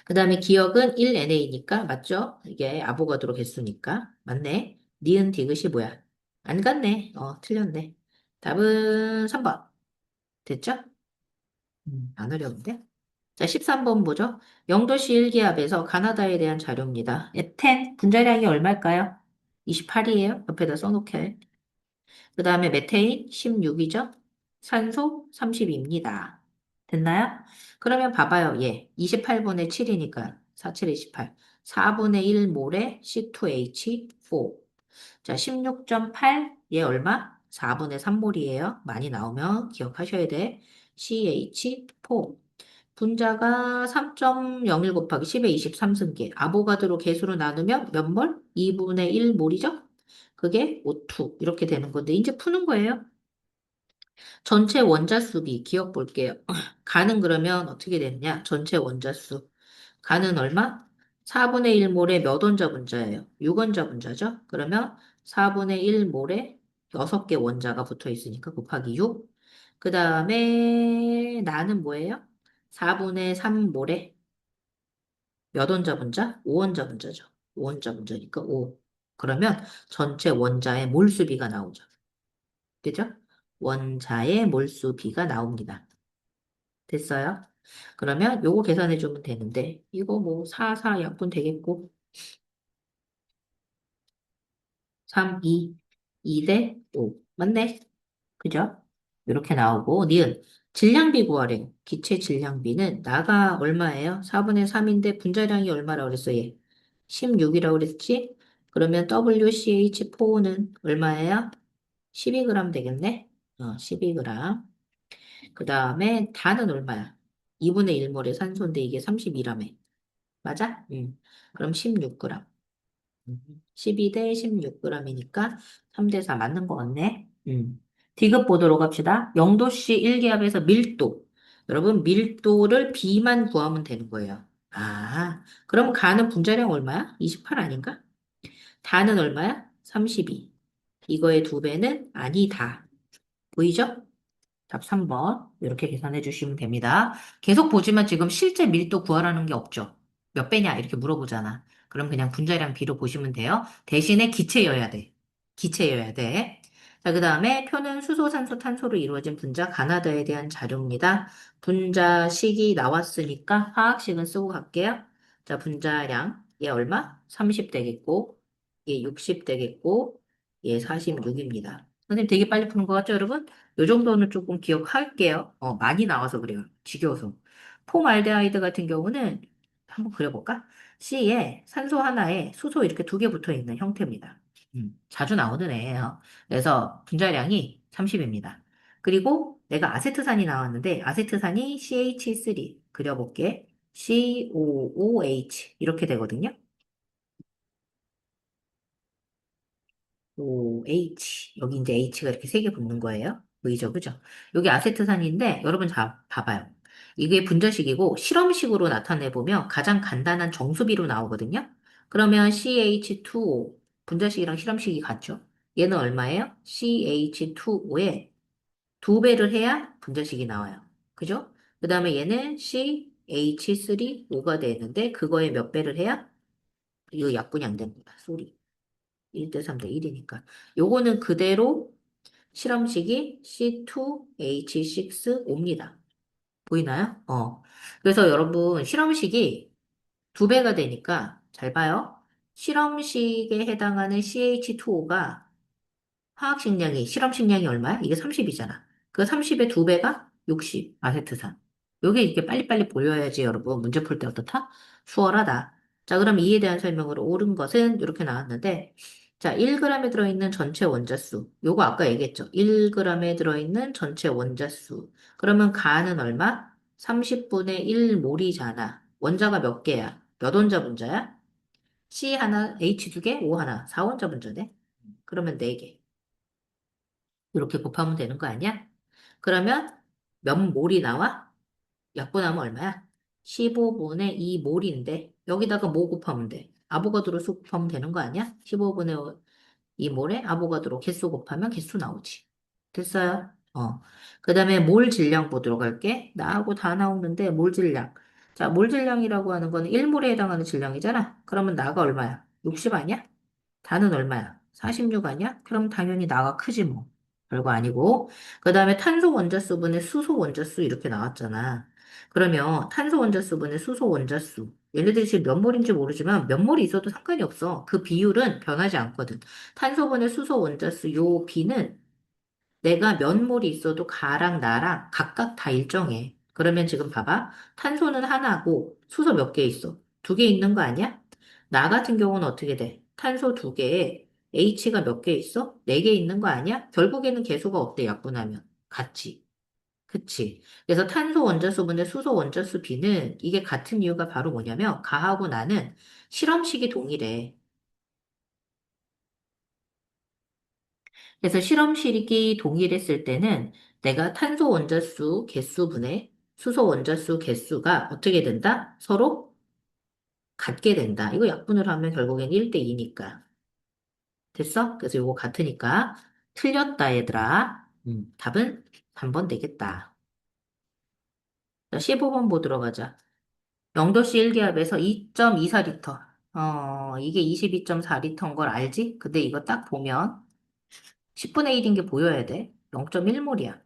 그 다음에 기억은 1NA니까 맞죠? 이게 아보가드로 개수니까 맞네. 니은 디귿이 뭐야? 안 갔네. 틀렸네. 답은 3번. 됐죠? 안 어려운데? 자, 13번 보죠. 영도시 일기압에서 가나다에 대한 자료입니다. 에텐 분자량이 얼마일까요? 28이에요. 옆에다 써놓게. 그 다음에 메테인 16이죠? 산소 30입니다. 됐나요? 그러면 봐봐요. 얘 28분의 7이니까 47에 28. 4분의 1 몰에 C2H4. 자, 16.8. 얘 얼마? 4분의 3몰이에요. 많이 나오면 기억하셔야 돼. CH4. 분자가 3.01 곱하기 10의 23승계. 아보가드로 개수로 나누면 몇 몰? 2분의 1 몰이죠? 그게 O2. 이렇게 되는 건데, 이제 푸는 거예요. 전체 원자수비 기억 볼게요. 가는 그러면 어떻게 되느냐? 전체 원자수. 가는 얼마? 4분의 1몰에 몇 원자 분자예요? 6원자 분자죠? 그러면 4분의 1몰에 6개 원자가 붙어 있으니까 곱하기 6. 그 다음에 나는 뭐예요? 4분의 3몰에 몇 원자 분자? 5원자 분자죠. 5원자 분자니까 5. 그러면 전체 원자의 몰수비가 나오죠. 그죠? 원자의 몰수비가 나옵니다. 됐어요? 그러면 요거 계산해 주면 되는데 이거 뭐 4, 4 약분 되겠고 3, 2, 2 대 5 맞네? 그죠? 이렇게 나오고 니은 질량비 구하래요. 기체 질량비는 나가 얼마예요? 4분의 3인데 분자량이 얼마라고 그랬어 얘? 16이라고 그랬지? 그러면 WCH4는 얼마예요? 12g 되겠네? 12g. 그 다음에 단은 얼마야? 2분의 1몰의 산소인데 이게 32라며. 맞아? 그럼 16g. 12 대 16g이니까 3대 4 맞는 거 같네. 디귿 보도록 합시다. 0도씨 1기압에서 밀도. 여러분, 밀도를 B만 구하면 되는 거예요. 아, 그럼 가는 분자량 얼마야? 28 아닌가? 다는 얼마야? 32. 이거의 두 배는 아니다. 보이죠? 답 3번. 이렇게 계산해 주시면 됩니다. 계속 보지만 지금 실제 밀도 구하라는 게 없죠. 몇 배냐? 이렇게 물어보잖아. 그럼 그냥 분자량 B로 보시면 돼요. 대신에 기체여야 돼. 기체여야 돼. 자, 그 다음에 표는 수소, 산소, 탄소로 이루어진 분자 가나다에 대한 자료입니다. 분자식이 나왔으니까 화학식은 쓰고 갈게요. 자, 분자량. 얘 얼마? 30 되겠고, 얘 60 되겠고, 얘 46입니다. 선생님 되게 빨리 푸는 것 같죠, 여러분? 요 정도는 조금 기억할게요. 많이 나와서 그래요. 지겨워서. 폼알데하이드 같은 경우는 한번 그려볼까? C에 산소 하나에 수소 이렇게 두 개 붙어 있는 형태입니다. 자주 나오는 애예요. 그래서 분자량이 30입니다. 그리고 내가 아세트산이 나왔는데 아세트산이 CH3 그려볼게. COOH 이렇게 되거든요. 오, H. 여기 이제 H가 이렇게 세 개 붙는 거예요. 보이죠? 그죠? 여기 아세트산인데, 여러분 봐봐요. 이게 분자식이고, 실험식으로 나타내보면 가장 간단한 정수비로 나오거든요? 그러면 CH2O. 분자식이랑 실험식이 같죠? 얘는 얼마예요? CH2O에 두 배를 해야 분자식이 나와요. 그죠? 그 다음에 얘는 CH3O가 되는데, 그거에 몇 배를 해야? 이거 약분이 안 됩니다. 쏘리. 1대 3대 1이니까. 요거는 그대로 실험식이 C2H6O입니다. 보이나요? 그래서 여러분, 실험식이 두 배가 되니까, 잘 봐요. 실험식에 해당하는 CH2O가 화학식량이, 실험식량이 얼마야? 이게 30이잖아. 그 30의 두 배가 60, 아세트산. 요게 이렇게 빨리빨리 보여야지, 여러분. 문제 풀 때 어떻다? 수월하다. 자, 그럼 이에 대한 설명으로 옳은 것은 이렇게 나왔는데, 자, 1g에 들어있는 전체 원자수. 요거 아까 얘기했죠. 1g에 들어있는 전체 원자수. 그러면 가는 얼마? 30분의 1몰이잖아. 원자가 몇 개야? 몇 원자 분자야? C 하나, H 두 개, O 하나. 4원자 분자네. 그러면 4개. 이렇게 곱하면 되는 거 아니야? 그러면 몇 몰이 나와? 약분하면 얼마야? 15분의 2 몰인데 여기다가 뭐 곱하면 돼? 아보가드로 수 곱하면 되는 거 아니야? 15분의 2몰에 아보가드로 개수 곱하면 개수 나오지. 됐어요? 그 다음에 몰 질량 보도록 할게. 나하고 다 나오는데 몰 질량. 자, 몰 질량이라고 하는 거는 1몰에 해당하는 질량이잖아. 그러면 나가 얼마야? 60 아니야? 다는 얼마야? 46 아니야? 그럼 당연히 나가 크지 뭐. 별거 아니고. 그 다음에 탄소 원자수분의 수소 원자수 이렇게 나왔잖아. 그러면 탄소 원자수분의 수소 원자수. 얘네들이 지금 몇 몰인지 모르지만 몇 몰이 있어도 상관이 없어. 그 비율은 변하지 않거든. 탄소분의 수소 원자수 요 비는 내가 몇 몰이 있어도 가랑 나랑 각각 다 일정해. 그러면 지금 봐봐. 탄소는 하나고 수소 몇 개 있어? 두 개 있는 거 아니야? 나 같은 경우는 어떻게 돼? 탄소 두 개에 H가 몇 개 있어? 네 개 있는 거 아니야? 결국에는 계수가 어때? 약분하면. 같지. 그치. 그래서 탄소 원자수분의 수소 원자수 비는 이게 같은 이유가 바로 뭐냐면 가하고 나는 실험식이 동일해. 그래서 실험식이 동일했을 때는 내가 탄소 원자수 개수분의 수소 원자수 개수가 어떻게 된다? 서로 같게 된다. 이거 약분을 하면 결국엔 1대 2니까. 됐어? 그래서 이거 같으니까 틀렸다, 얘들아. 답은 3번 되겠다. 자, 15번 보도록 하자. 0도씨 1기압에서 2.24리터. 이게 22.4리터인 걸 알지? 근데 이거 딱 보면 10분의 1인 게 보여야 돼. 0.1몰이야.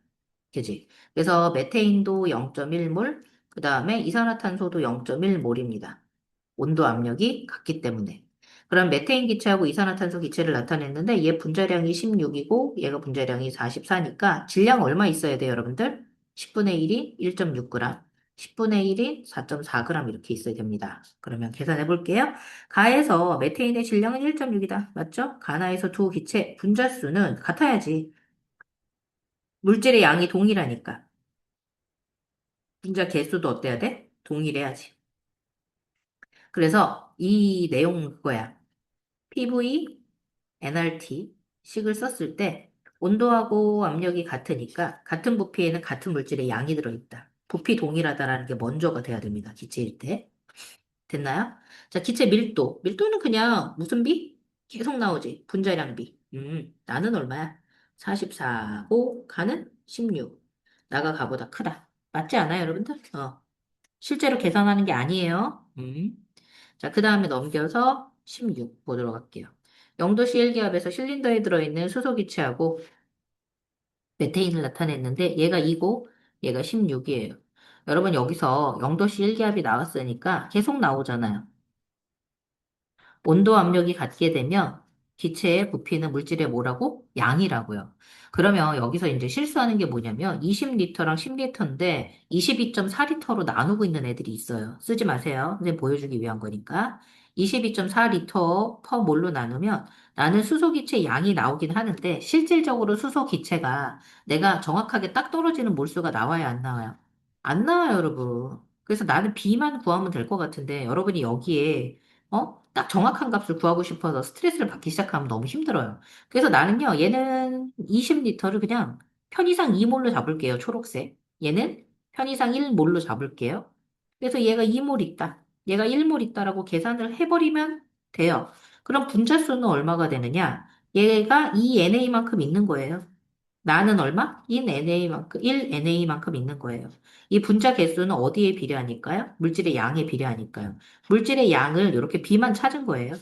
그지? 그래서 메테인도 0.1몰, 그 다음에 이산화탄소도 0.1몰입니다. 온도 압력이 같기 때문에. 그럼 메테인 기체하고 이산화탄소 기체를 나타냈는데 얘 분자량이 16이고 얘가 분자량이 44니까 질량 얼마 있어야 돼요, 여러분들? 10분의 1이 1.6g, 10분의 1이 4.4g 이렇게 있어야 됩니다. 그러면 계산해 볼게요. 가에서 메테인의 질량은 1.6이다. 맞죠? 가나에서 두 기체 분자수는 같아야지. 물질의 양이 동일하니까. 분자 개수도 어때야 돼? 동일해야지. 그래서 이 내용은 그거야. PV, nRT 식을 썼을 때 온도하고 압력이 같으니까 같은 부피에는 같은 물질의 양이 들어있다. 부피 동일하다라는 게 먼저가 돼야 됩니다. 기체일 때. 됐나요? 자, 기체 밀도. 밀도는 그냥 무슨 비? 계속 나오지. 분자량 비. 나는 얼마야? 44고 가는 16. 나가 가보다 크다. 맞지 않아요, 여러분들? 실제로 계산하는 게 아니에요. 자, 그 다음에 넘겨서 16 보도록 할게요. 0도씨 1기압에서 실린더에 들어있는 수소기체하고 메테인을 나타냈는데 얘가 2고 얘가 16이에요. 여러분 여기서 0도씨 1기압이 나왔으니까 계속 나오잖아요. 온도 압력이 같게 되면 기체의 부피는 물질의 뭐라고? 양이라고요. 그러면 여기서 이제 실수하는 게 뭐냐면 20리터랑 10리터인데 22.4리터로 나누고 있는 애들이 있어요. 쓰지 마세요. 근데 보여주기 위한 거니까. 22.4리터 퍼 몰로 나누면 나는 수소 기체 양이 나오긴 하는데 실질적으로 수소 기체가 내가 정확하게 딱 떨어지는 몰수가 나와야 안 나와요? 안 나와요, 여러분. 그래서 나는 B만 구하면 될 것 같은데 여러분이 여기에 딱 정확한 값을 구하고 싶어서 스트레스를 받기 시작하면 너무 힘들어요. 그래서 나는요, 얘는 20리터를 그냥 편의상 2몰로 잡을게요, 초록색. 얘는 편의상 1몰로 잡을게요. 그래서 얘가 2몰 있다. 얘가 1몰 있다라고 계산을 해버리면 돼요. 그럼 분자수는 얼마가 되느냐? 얘가 2NA만큼 있는 거예요. 나는 얼마? 1NA만큼, 1NA만큼 있는 거예요. 이 분자 개수는 어디에 비례하니까요? 물질의 양에 비례하니까요. 물질의 양을 이렇게 B만 찾은 거예요.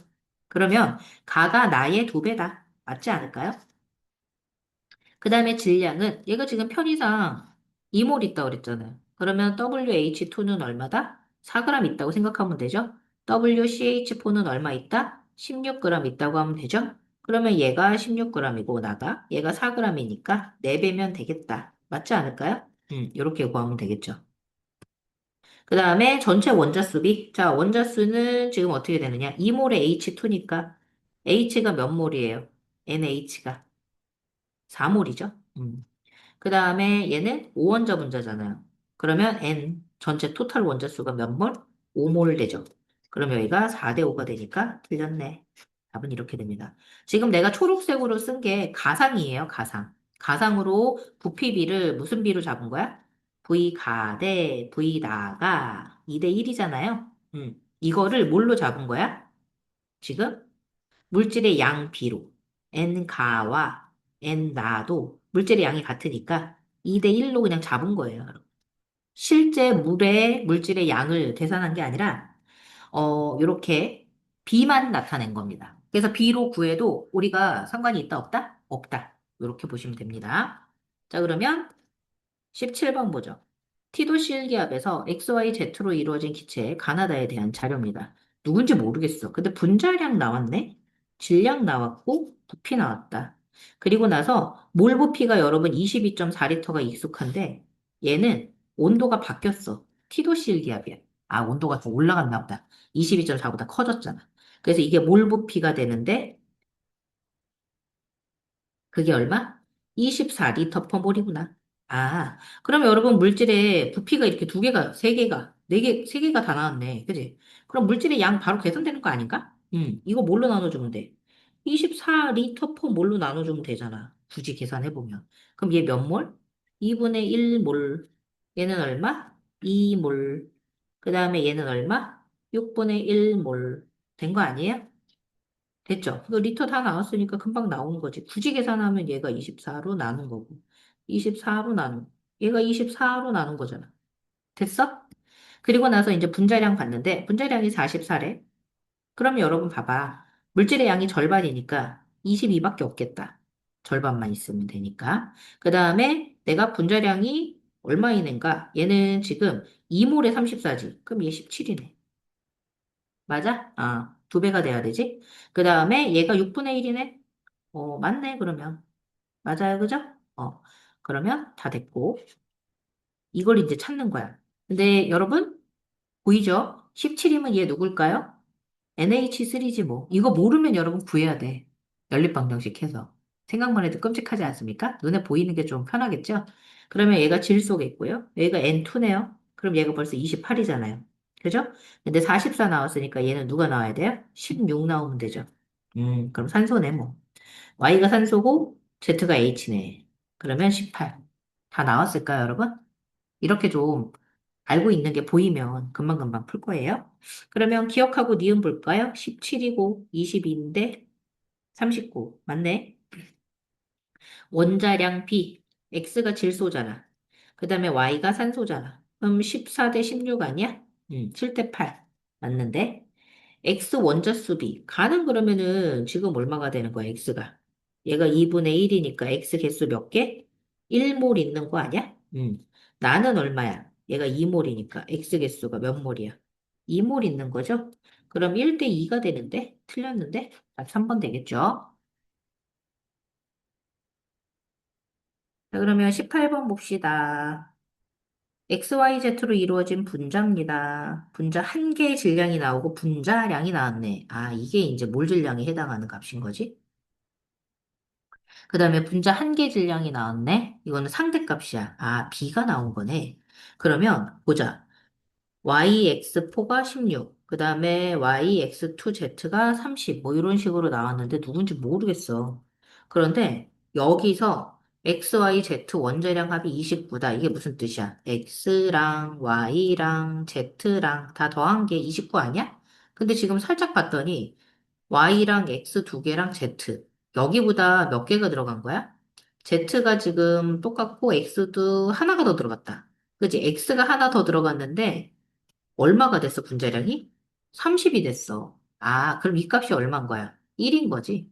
그러면 가가 나의 두 배다. 맞지 않을까요? 그 다음에 질량은 얘가 지금 편의상 2몰 있다고 그랬잖아요. 그러면 WH2는 얼마다? 4g 있다고 생각하면 되죠? WCH4는 얼마 있다? 16g 있다고 하면 되죠? 그러면 얘가 16g이고 나가 얘가 4g이니까 4배면 되겠다. 맞지 않을까요? 이렇게 구하면 되겠죠. 그 다음에 전체 원자수비. 자, 원자수는 지금 어떻게 되느냐? 2몰에 H2니까 H가 몇 몰이에요? NH가 4몰이죠. 그 다음에 얘는 5원자 분자잖아요. 그러면 N 전체 토탈 원자수가 몇 몰? 5몰 되죠. 그럼 여기가 4대 5가 되니까 틀렸네. 답은 이렇게 됩니다. 지금 내가 초록색으로 쓴 게 가상이에요, 가상. 가상으로 부피비를 무슨 비로 잡은 거야? V 가 대 V 나가 2대 1이잖아요. 이거를 뭘로 잡은 거야? 지금? 물질의 양 비로. N 가와 N 나도 물질의 양이 같으니까 2대 1로 그냥 잡은 거예요. 실제 물의 물질의 양을 계산한 게 아니라 요렇게 B만 나타낸 겁니다. 그래서 B로 구해도 우리가 상관이 있다, 없다? 없다. 이렇게 보시면 됩니다. 자, 그러면 17번 보죠. 티도 실기압에서 XYZ로 이루어진 기체의 가나다에 대한 자료입니다. 누군지 모르겠어. 근데 분자량 나왔네? 질량 나왔고, 부피 나왔다. 그리고 나서 몰 부피가 여러분 22.4리터가 익숙한데, 얘는 온도가 바뀌었어. 티도 실기압이야. 아, 온도가 더 올라갔나 보다. 22.4보다 커졌잖아. 그래서 이게 몰 부피가 되는데, 그게 얼마? 24리터 퍼 몰이구나. 아, 그럼 여러분 물질의 부피가 이렇게 두 개가, 세 개가, 네 개, 세 개가 다 나왔네. 그지? 그럼 물질의 양 바로 계산되는 거 아닌가? 이거 뭘로 나눠주면 돼? 24리터 퍼 몰로 나눠주면 되잖아. 굳이 계산해보면. 그럼 얘 몇 몰? 2분의 1몰. 얘는 얼마? 2몰. 그 다음에 얘는 얼마? 6분의 1몰. 된 거 아니에요? 됐죠? 그 리터 다 나왔으니까 금방 나오는 거지. 굳이 계산하면 얘가 24로 나눈 거고. 24로 나눈, 얘가 24로 나눈 거잖아. 됐어? 그리고 나서 이제 분자량 봤는데, 분자량이 44래. 그럼 여러분 봐봐. 물질의 양이 절반이니까 22밖에 없겠다. 절반만 있으면 되니까. 그 다음에 내가 분자량이 얼마이는가? 얘는 지금 2몰에 34지. 그럼 얘 17이네. 맞아? 아, 두 배가 돼야 되지? 그 다음에 얘가 6분의 1이네? 맞네, 그러면. 맞아요, 그죠? 그러면 다 됐고, 이걸 이제 찾는 거야. 근데 여러분, 보이죠? 17이면 얘 누굴까요? NH3지 뭐. 이거 모르면 여러분 구해야 돼. 연립방정식 해서. 생각만 해도 끔찍하지 않습니까? 눈에 보이는 게 좀 편하겠죠? 그러면 얘가 질 속에 있고요. 얘가 N2네요. 그럼 얘가 벌써 28이잖아요. 그죠? 근데 44 나왔으니까 얘는 누가 나와야 돼요? 16 나오면 되죠. 그럼 산소네, 뭐. Y가 산소고 Z가 H네. 그러면 18. 다 나왔을까요, 여러분? 이렇게 좀 알고 있는 게 보이면 금방금방 풀 거예요. 그러면 기억하고 니은 볼까요? 17이고 22인데 39. 맞네. 원자량 B. X가 질소잖아. 그 다음에 Y가 산소잖아. 그럼 14 대 16 아니야? 7 대 8. 맞는데? X 원자수 비. 가는 그러면은 지금 얼마가 되는 거야, X가? 얘가 2분의 1이니까 X 개수 몇 개? 1몰 있는 거 아니야? 나는 얼마야? 얘가 2몰이니까 X 개수가 몇 몰이야? 2몰 있는 거죠? 그럼 1 대 2가 되는데? 틀렸는데? 아, 3번 되겠죠? 자, 그러면 18번 봅시다. XYZ로 이루어진 분자입니다. 분자 한 개의 질량이 나오고 분자량이 나왔네. 아, 이게 이제 몰 질량에 해당하는 값인 거지? 그 다음에 분자 한 개 질량이 나왔네. 이거는 상대값이야. 아, B가 나온 거네. 그러면 보자. YX4가 16, 그 다음에 YX2Z가 30, 뭐 이런 식으로 나왔는데 누군지 모르겠어. 그런데 여기서 XYZ 원자량 합이 29다. 이게 무슨 뜻이야? X랑 Y랑 Z랑 다 더한 게 29 아니야? 근데 지금 살짝 봤더니 Y랑 X 두 개랑 Z. 여기보다 몇 개가 들어간 거야? Z가 지금 똑같고 X도 하나가 더 들어갔다. 그치? X가 하나 더 들어갔는데 얼마가 됐어, 분자량이? 30이 됐어. 아, 그럼 이 값이 얼마인 거야? 1인 거지.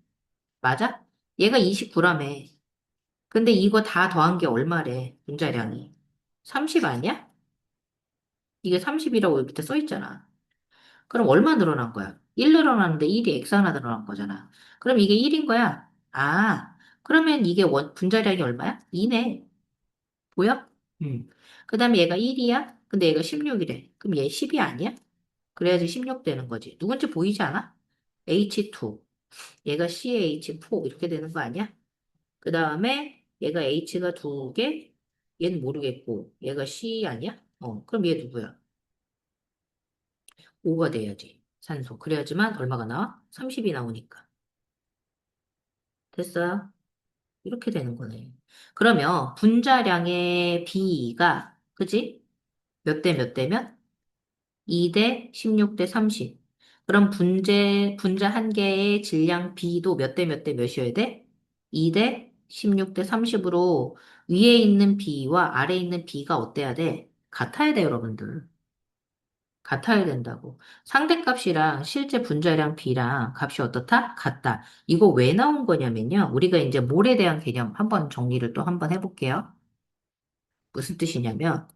맞아? 얘가 29라며. 근데 이거 다 더한 게 얼마래, 분자량이? 30 아니야? 이게 30이라고 여기 밑에 써 있잖아. 그럼 얼마 늘어난 거야? 1 늘어났는데 1이 x 하나 늘어난 거잖아. 그럼 이게 1인 거야? 아, 그러면 이게 분자량이 얼마야? 2네. 보여? 그 다음에 얘가 1이야? 근데 얘가 16이래. 그럼 얘 10이 아니야? 그래야지 16 되는 거지. 누군지 보이지 않아? H2. 얘가 CH4 이렇게 되는 거 아니야? 그 다음에 얘가 H가 두 개? 얘는 모르겠고. 얘가 C 아니야? 그럼 얘 누구야? 5가 돼야지. 산소. 그래야지만 얼마가 나와? 30이 나오니까. 됐어요? 이렇게 되는 거네. 그러면 분자량의 B가, 그지? 몇 대 몇 대면? 2대 16대 30. 그럼 분자 한 개의 질량 B도 몇 대 몇 대 몇이어야 돼? 2대 16대 30으로 위에 있는 B와 아래에 있는 B가 어때야 돼? 같아야 돼, 여러분들. 같아야 된다고. 상대값이랑 실제 분자량 B랑 값이 어떻다? 같다. 이거 왜 나온 거냐면요. 우리가 이제 몰에 대한 개념 한번 정리를 또 한번 해볼게요. 무슨 뜻이냐면,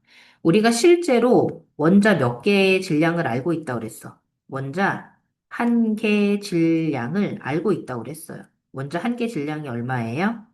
우리가 실제로 원자 몇 개의 질량을 알고 있다고 그랬어. 원자 한 개의 질량을 알고 있다고 그랬어요. 원자 한 개 질량이 얼마예요?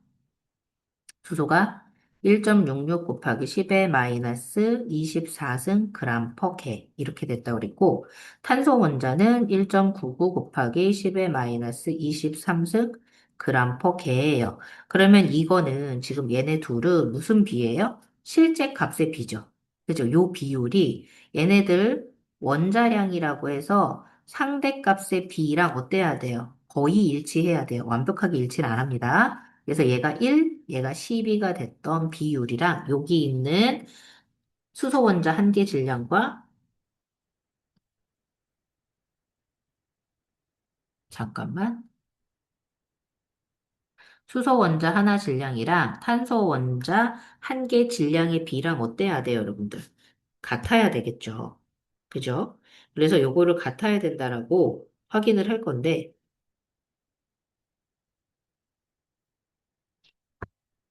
수소가 1.66 곱하기 10의 마이너스 24승 그램 퍼 개. 이렇게 됐다고 그랬고, 탄소 원자는 1.99 곱하기 10의 마이너스 23승 그램 퍼 개예요. 그러면 이거는 지금 얘네 둘은 무슨 비예요? 실제 값의 비죠. 그죠? 요 비율이 얘네들 원자량이라고 해서 상대 값의 비랑 어때야 돼요? 거의 일치해야 돼요. 완벽하게 일치는 안 합니다. 그래서 얘가 1, 얘가 12가 됐던 비율이랑 여기 있는 수소 원자 한 개 질량과 잠깐만. 수소 원자 하나 질량이랑 탄소 원자 한 개 질량의 비랑 어때야 돼요, 여러분들? 같아야 되겠죠. 그죠? 그래서 요거를 같아야 된다라고 확인을 할 건데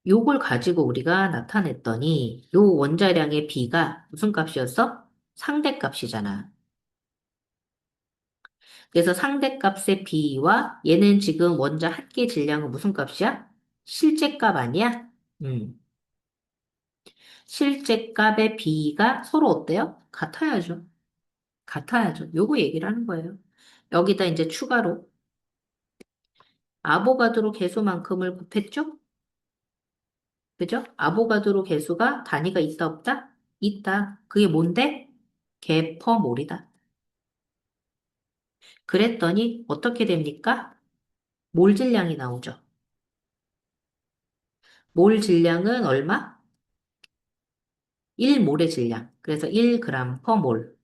요걸 가지고 우리가 나타냈더니 요 원자량의 비가 무슨 값이었어? 상대값이잖아. 그래서 상대값의 B와 얘는 지금 원자 한 개 질량은 무슨 값이야? 실제값 아니야? 음. 실제값의 B가 서로 어때요? 같아야죠. 같아야죠. 요거 얘기를 하는 거예요. 여기다 이제 추가로 아보가드로 계수만큼을 곱했죠? 그죠? 아보가드로 계수가 단위가 있다 없다? 있다. 그게 뭔데? 개퍼몰이다. 그랬더니 어떻게 됩니까? 몰 질량이 나오죠. 몰 질량은 얼마? 1몰의 질량. 그래서 1g per 몰.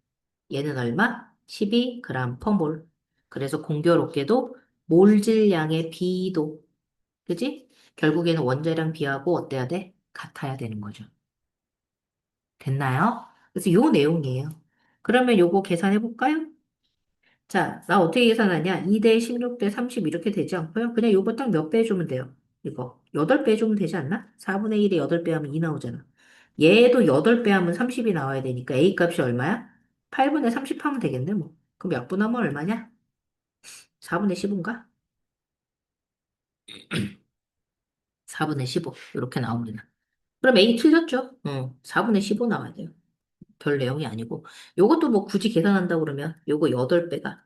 얘는 얼마? 12g per 몰. 그래서 공교롭게도 몰 질량의 비도, 그지? 결국에는 원자량 비하고 어때야 돼? 같아야 되는 거죠. 됐나요? 그래서 요 내용이에요. 그러면 요거 계산해 볼까요? 자, 나 어떻게 계산하냐? 2대 16대 30 이렇게 되지 않고요. 그냥 요거 딱 몇 배 해주면 돼요. 이거. 8배 해주면 되지 않나? 4분의 1에 8배 하면 2 나오잖아. 얘도 8배 하면 30이 나와야 되니까 A 값이 얼마야? 8분의 30 하면 되겠네, 뭐. 그럼 약분하면 얼마냐? 4분의 15인가? 4분의 15. 이렇게 나옵니다. 그럼 A 틀렸죠? 4분의 15 나와야 돼요. 별 내용이 아니고. 요것도 뭐 굳이 계산한다고 그러면 요거 8배가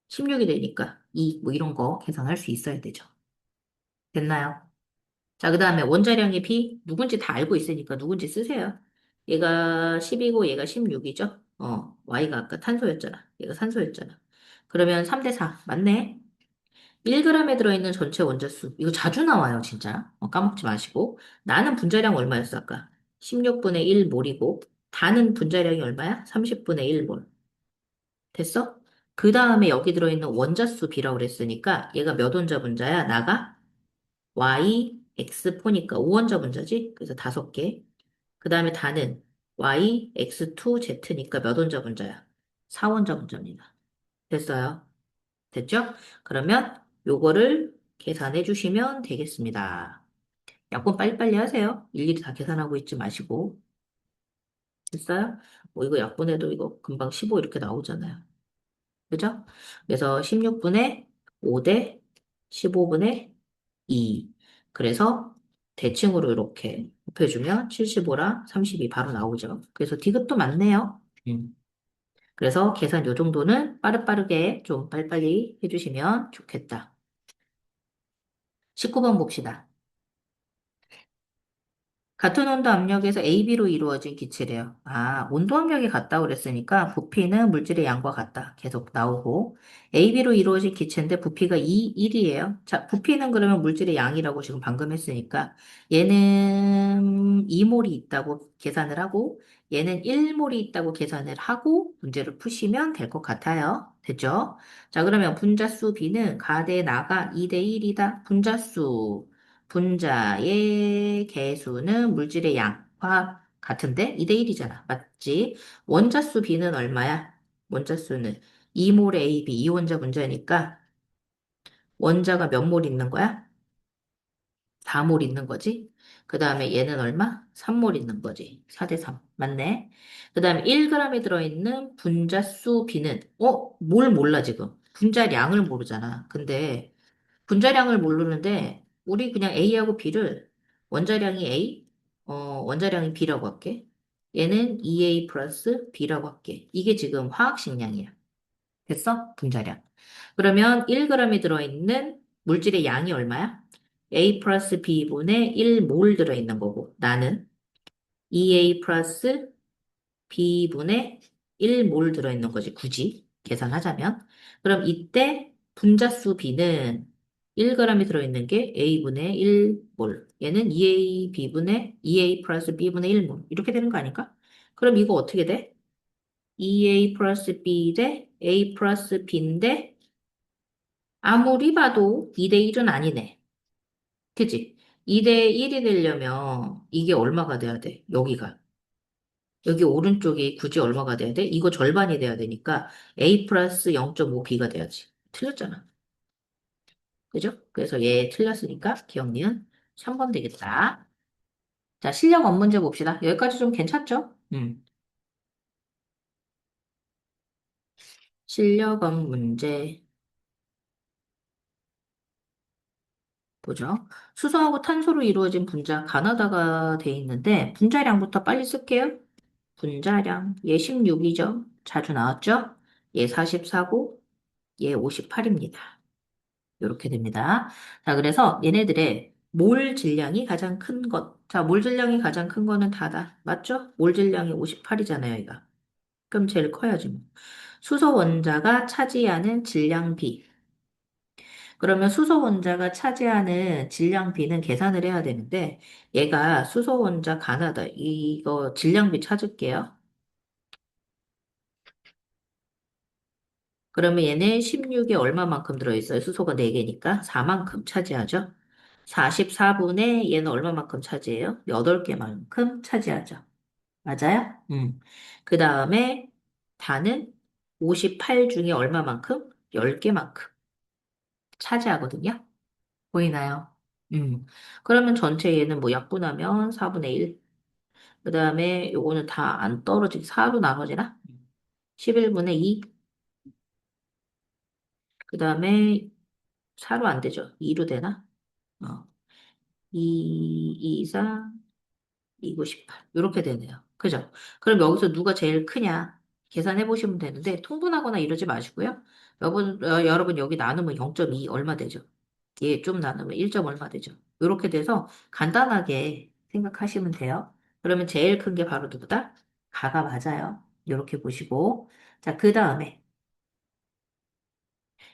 16이 되니까 2, 뭐 이런 거 계산할 수 있어야 되죠. 됐나요? 자, 그 다음에 원자량의 비, 누군지 다 알고 있으니까 누군지 쓰세요. 얘가 10이고 얘가 16이죠? Y가 아까 탄소였잖아. 얘가 산소였잖아. 그러면 3대 4. 맞네. 1g에 들어있는 전체 원자수. 이거 자주 나와요, 진짜. 까먹지 마시고. 나는 분자량 얼마였어, 아까? 16분의 1몰이고, 다는 분자량이 얼마야? 30분의 1몰. 됐어? 그 다음에 여기 들어있는 원자수 B라고 그랬으니까 얘가 몇 원자 분자야? 나가? Y, X4니까 5원자 분자지? 그래서 5개. 그 다음에 다는 Y, X2, Z니까 몇 원자 분자야? 4원자 분자입니다. 됐어요? 됐죠? 그러면 요거를 계산해 주시면 되겠습니다. 약분 빨리빨리 하세요. 일일이 다 계산하고 있지 마시고. 됐어요? 뭐 이거 약분해도 이거 금방 15 이렇게 나오잖아요. 그죠? 그래서 16분의 5대 15분의 2. 그래서 대칭으로 이렇게 곱해주면 75랑 32 바로 나오죠. 그래서 디귿도 맞네요. 그래서 계산 요 정도는 빠르게 좀 빨리빨리 해주시면 좋겠다. 19번 봅시다. 같은 온도 압력에서 AB로 이루어진 기체래요. 아, 온도 압력이 같다고 그랬으니까 부피는 물질의 양과 같다. 계속 나오고. AB로 이루어진 기체인데 부피가 2, 1이에요. 자, 부피는 그러면 물질의 양이라고 지금 방금 했으니까 얘는 2몰이 있다고 계산을 하고 얘는 1몰이 있다고 계산을 하고 문제를 푸시면 될 것 같아요. 됐죠? 자, 그러면 분자수 B는 가대 나가 2대 1이다. 분자의 개수는 물질의 양과 같은데 2대 1이잖아. 맞지? 원자수 B는 얼마야? 원자수는 2몰 AB, 이원자 분자니까 원자가 몇 몰 있는 거야? 4몰 있는 거지? 그 다음에 얘는 얼마? 3몰 있는 거지. 4대 3. 맞네. 그 다음에 1g이 들어있는 분자수 B는, 뭘 몰라, 지금. 분자량을 모르잖아. 근데 분자량을 모르는데 우리 그냥 A하고 B를 원자량이 A, 원자량이 B라고 할게. 얘는 2A 플러스 B라고 할게. 이게 지금 화학식량이야. 됐어? 분자량. 그러면 1g이 들어있는 물질의 양이 얼마야? A 플러스 B분의 1몰 들어있는 거고 나는 2A 플러스 B분의 1몰 들어있는 거지, 굳이 계산하자면. 그럼 이때 분자수 B는 1g이 들어있는 게 A분의 1몰. 얘는 2A 플러스 B분의 1몰. 이렇게 되는 거 아닐까? 그럼 이거 어떻게 돼? 2A 플러스 B 대 A 플러스 B인데 아무리 봐도 2대 1은 아니네. 그지? 2대 1이 되려면 이게 얼마가 돼야 돼? 여기 오른쪽이 굳이 얼마가 돼야 돼? 이거 절반이 돼야 되니까 A 플러스 0.5B가 돼야지. 틀렸잖아. 그죠? 그래서 얘 틀렸으니까 기억니은 3번 되겠다. 자, 실력 문제 봅시다. 여기까지 좀 괜찮죠? 실력 문제 보죠. 수소하고 탄소로 이루어진 분자 가나다가 돼 있는데 분자량부터 빨리 쓸게요. 분자량 얘 16이죠. 자주 나왔죠? 얘 44고 얘 58입니다. 이렇게 됩니다. 자, 그래서 얘네들의 몰 질량이 가장 큰 것. 자, 몰 질량이 가장 큰 거는 다다. 맞죠? 몰 질량이 58이잖아요, 얘가. 그럼 제일 커야지 뭐. 수소 원자가 차지하는 질량 비. 그러면 수소 원자가 차지하는 질량 비는 계산을 해야 되는데 얘가 수소 원자 가나다. 이거 질량 비 찾을게요. 그러면 얘는 16에 얼마만큼 들어있어요? 수소가 4개니까 4만큼 차지하죠. 44분의 얘는 얼마만큼 차지해요? 8개만큼 차지하죠. 맞아요? 그 다음에 다는 58 중에 얼마만큼? 10개만큼 차지하거든요. 보이나요? 음. 그러면 전체 얘는 뭐 약분하면 4분의 1. 그 다음에 요거는 다 안 떨어지게 4로 나눠지나? 11분의 2. 그 다음에 4로 안 되죠. 2로 되나? 어. 2, 4, 298. 이렇게 되네요. 그죠? 그럼 여기서 누가 제일 크냐? 계산해 보시면 되는데, 통분하거나 이러지 마시고요. 여러분 여기 나누면 0.2 얼마 되죠? 얘 좀 나누면 1점 얼마 되죠? 이렇게 돼서 간단하게 생각하시면 돼요. 그러면 제일 큰 게 바로 누구다? 가가 맞아요. 이렇게 보시고. 자, 그 다음에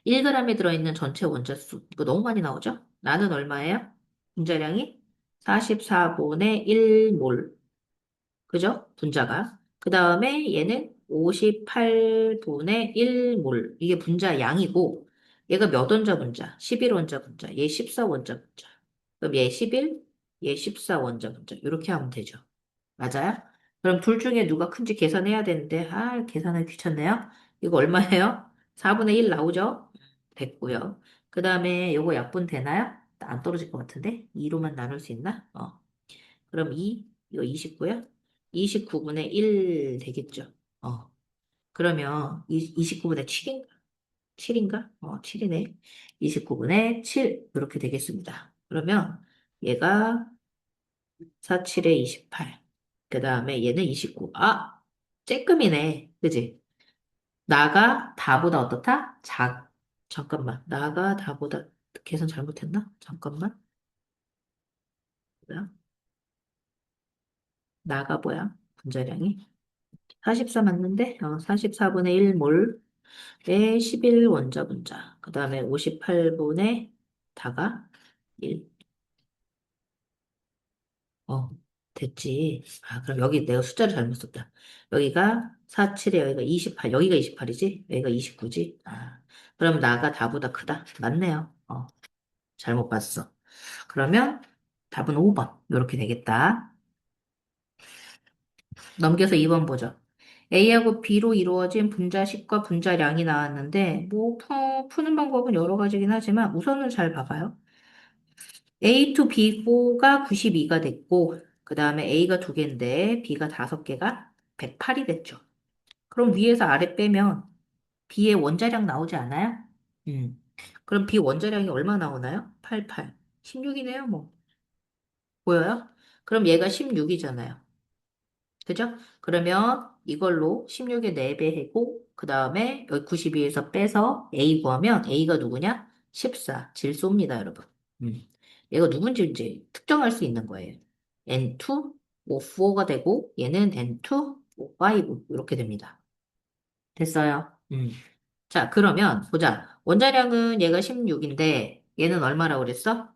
1g에 들어있는 전체 원자수. 이거 너무 많이 나오죠? 나는 얼마예요? 분자량이 44분의 1몰. 그죠? 분자가. 그 다음에 얘는 58분의 1몰. 이게 분자 양이고, 얘가 몇 원자 분자? 11원자 분자. 얘 14원자 분자. 그럼 얘 11, 얘 14원자 분자. 이렇게 하면 되죠. 맞아요? 그럼 둘 중에 누가 큰지 계산해야 되는데, 계산하기 귀찮네요. 이거 얼마예요? 4분의 1 나오죠? 됐고요. 그 다음에 요거 약분 되나요? 안 떨어질 것 같은데? 2로만 나눌 수 있나? 그럼 2, 이거 29요? 29분의 1 되겠죠? 그러면 29분의 7인가? 7인가? 7이네. 29분의 7, 이렇게 되겠습니다. 그러면 얘가 4, 7에 28. 그 다음에 얘는 29. 쬐끔이네. 그지? 나가 다보다 어떻다? 잠깐만. 나가 다보다 계산 잘못했나? 잠깐만. 뭐야? 나가 뭐야? 분자량이? 44 맞는데? 44분의 1몰에 11 원자 분자. 그 다음에 58분의 다가 1. 어, 됐지. 아, 그럼 여기 내가 숫자를 잘못 썼다. 여기가 47에 여기가 28, 여기가 28이지? 여기가 29지? 아, 그럼 나가 다보다 크다. 맞네요. 잘못 봤어. 그러면 답은 5번. 이렇게 되겠다. 넘겨서 2번 보죠. A하고 B로 이루어진 분자식과 분자량이 나왔는데, 뭐, 푸는 방법은 여러 가지긴 하지만, 우선은 잘 봐봐요. A to B가 92가 됐고, 그 다음에 A가 두 개인데, B가 다섯 개가 108이 됐죠. 그럼 위에서 아래 빼면 B의 원자량 나오지 않아요? 음. 그럼 B 원자량이 얼마 나오나요? 88. 16이네요, 뭐. 보여요? 그럼 얘가 16이잖아요. 그죠? 그러면 이걸로 16의 4배 하고, 그 다음에 여기 92에서 빼서 A 구하면 A가 누구냐? 14. 질소입니다, 여러분. 음. 얘가 누군지 이제 특정할 수 있는 거예요. N2, O4가 되고, 얘는 N2, O5, 이렇게 됩니다. 됐어요. 자, 그러면 보자. 원자량은 얘가 16인데, 얘는 얼마라고 그랬어?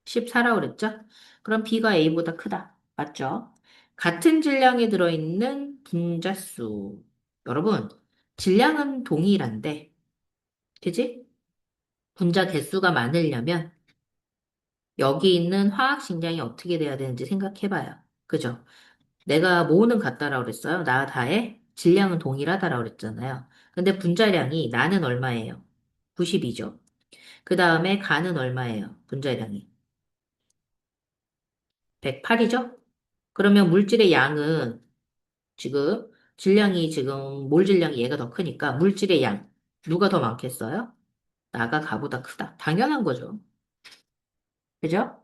14라고 그랬죠? 그럼 B가 A보다 크다. 맞죠? 같은 질량이 들어있는 분자수. 여러분, 질량은 동일한데, 그지? 분자 개수가 많으려면 여기 있는 화학 식량이 어떻게 돼야 되는지 생각해봐요. 그죠? 내가 모으는 같다라고 그랬어요. 나 다에 질량은 동일하다라고 그랬잖아요. 근데 분자량이 나는 얼마예요? 92죠. 그 다음에 가는 얼마예요? 분자량이 108이죠? 그러면 물질의 양은 지금 질량이 지금 몰 질량이 얘가 더 크니까 물질의 양 누가 더 많겠어요? 나가 가보다 크다. 당연한 거죠. 그죠?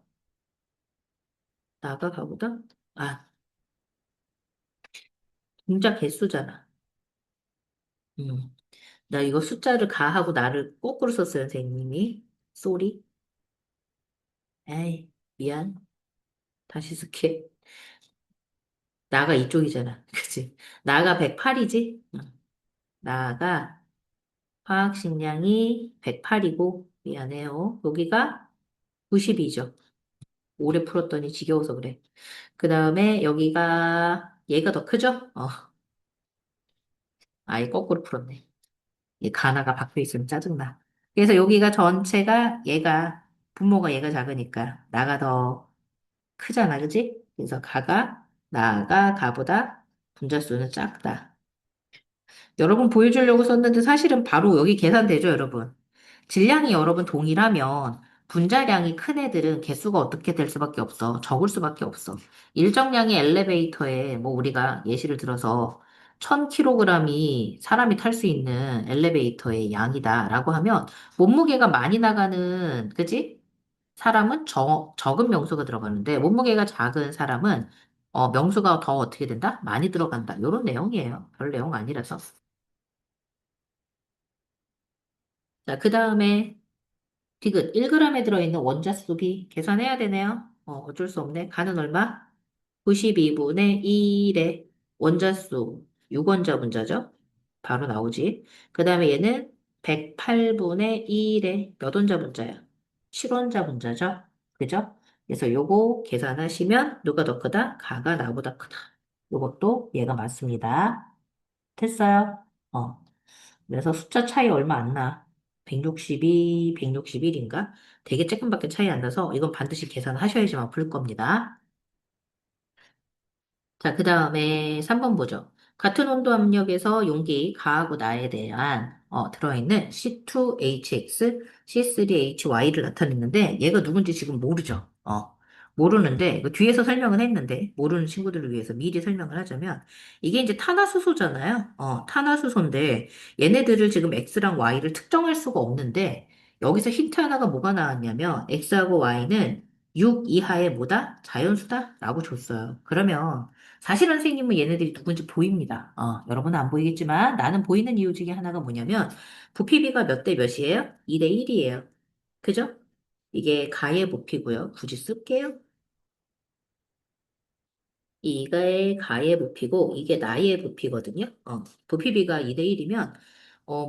나가 가보다 아 분자 개수잖아. 음. 나 이거 숫자를 가하고 나를 거꾸로 썼어요, 선생님이. 쏘리. 에이, 미안. 다시 쓸게. 나가 이쪽이잖아. 그치? 나가 108이지? 나가 화학 식량이 108이고 미안해요. 여기가 90이죠. 오래 풀었더니 지겨워서 그래. 그 다음에 여기가 얘가 더 크죠? 아예 거꾸로 풀었네. 이 가나가 박혀 있으면 짜증나. 그래서 여기가 전체가 얘가 분모가 얘가 작으니까 나가 더 크잖아, 그지? 그래서 가가 나가 가보다 분자수는 작다. 여러분 보여주려고 썼는데 사실은 바로 여기 계산되죠, 여러분. 질량이 여러분 동일하면 분자량이 큰 애들은 개수가 어떻게 될 수밖에 없어. 적을 수밖에 없어. 일정량의 엘리베이터에 뭐 우리가 예시를 들어서 1000kg이 사람이 탈 수 있는 엘리베이터의 양이다라고 하면 몸무게가 많이 나가는, 그지? 사람은 적은 명수가 들어가는데 몸무게가 작은 사람은 명수가 더 어떻게 된다? 많이 들어간다. 이런 내용이에요. 별 내용 아니라서. 자, 그 다음에 디귿 1g에 들어있는 원자수비 계산해야 되네요. 어쩔 수 없네. 가는 얼마? 92분의 1의 원자수 6원자 분자죠? 바로 나오지. 그 다음에 얘는 108분의 1의 몇 원자 분자야? 7원자 분자죠? 그죠? 그래서 요거 계산하시면 누가 더 크다? 가가 나보다 크다. 요것도 얘가 맞습니다. 됐어요? 그래서 숫자 차이 얼마 안 나. 162, 161인가? 되게 조금밖에 차이 안 나서 이건 반드시 계산하셔야지만 풀 겁니다. 자, 그 다음에 3번 보죠. 같은 온도 압력에서 용기 가하고 나에 대한 들어있는 C2HX, C3HY를 나타냈는데 얘가 누군지 지금 모르죠. 모르는데 이거 뒤에서 설명을 했는데 모르는 친구들을 위해서 미리 설명을 하자면 이게 이제 탄화수소잖아요. 탄화수소인데 얘네들을 지금 X랑 Y를 특정할 수가 없는데 여기서 힌트 하나가 뭐가 나왔냐면 X하고 Y는 6 이하의 뭐다? 자연수다? 라고 줬어요. 그러면 사실은 선생님은 얘네들이 누군지 보입니다. 여러분은 안 보이겠지만 나는 보이는 이유 중에 하나가 뭐냐면 부피비가 몇 대 몇이에요? 2대 1이에요. 그죠? 이게 가의 부피고요. 굳이 쓸게요. 이게 가의 부피고 이게 나의 부피거든요. 부피비가 2대 1이면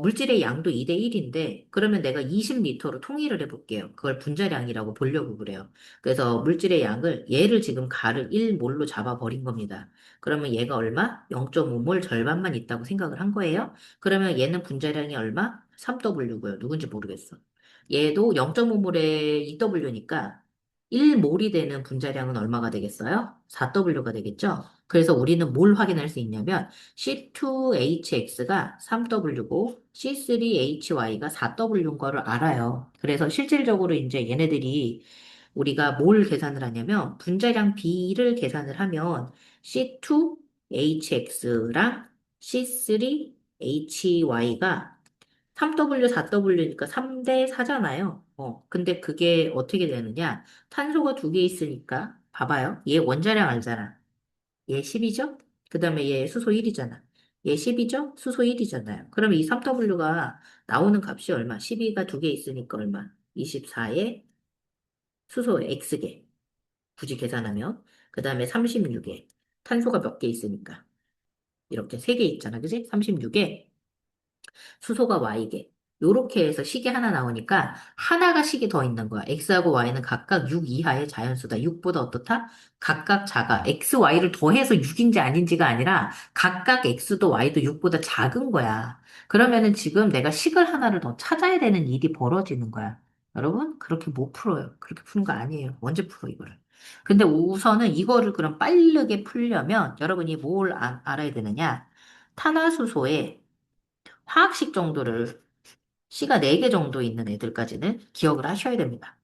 물질의 양도 2대 1인데 그러면 내가 20리터로 통일을 해볼게요. 그걸 분자량이라고 보려고 그래요. 그래서 물질의 양을 얘를 지금 가를 1몰로 잡아버린 겁니다. 그러면 얘가 얼마? 0.5몰 절반만 있다고 생각을 한 거예요. 그러면 얘는 분자량이 얼마? 3W고요. 누군지 모르겠어. 얘도 0.5몰에 2W니까 1몰이 되는 분자량은 얼마가 되겠어요? 4W가 되겠죠? 그래서 우리는 뭘 확인할 수 있냐면 C2HX가 3W고 C3HY가 4W인 거를 알아요. 그래서 실질적으로 이제 얘네들이 우리가 뭘 계산을 하냐면 분자량 B를 계산을 하면 C2HX랑 C3HY가 3W, 4W니까 3대 4잖아요. 근데 그게 어떻게 되느냐? 탄소가 두 개 있으니까, 봐봐요. 얘 원자량 알잖아. 얘 10이죠? 그 다음에 얘 수소 1이잖아. 얘 10이죠? 수소 1이잖아요. 그럼 이 3W가 나오는 값이 얼마? 12가 두 개 있으니까 얼마? 24에 수소 X개. 굳이 계산하면. 그 다음에 36에 탄소가 몇 개 있으니까. 이렇게 세 개 있잖아. 그지? 36에 수소가 Y개. 요렇게 해서 식이 하나 나오니까 하나가 식이 더 있는 거야. X하고 Y는 각각 6 이하의 자연수다. 6보다 어떻다? 각각 작아. X, Y를 더해서 6인지 아닌지가 아니라 각각 X도 Y도 6보다 작은 거야. 그러면은 지금 내가 식을 하나를 더 찾아야 되는 일이 벌어지는 거야. 여러분, 그렇게 못 풀어요. 그렇게 푸는 거 아니에요. 언제 풀어, 이거를. 근데 우선은 이거를 그럼 빠르게 풀려면 여러분이 뭘 알아야 되느냐? 탄화수소에 화학식 정도를 C가 4개 정도 있는 애들까지는 기억을 하셔야 됩니다.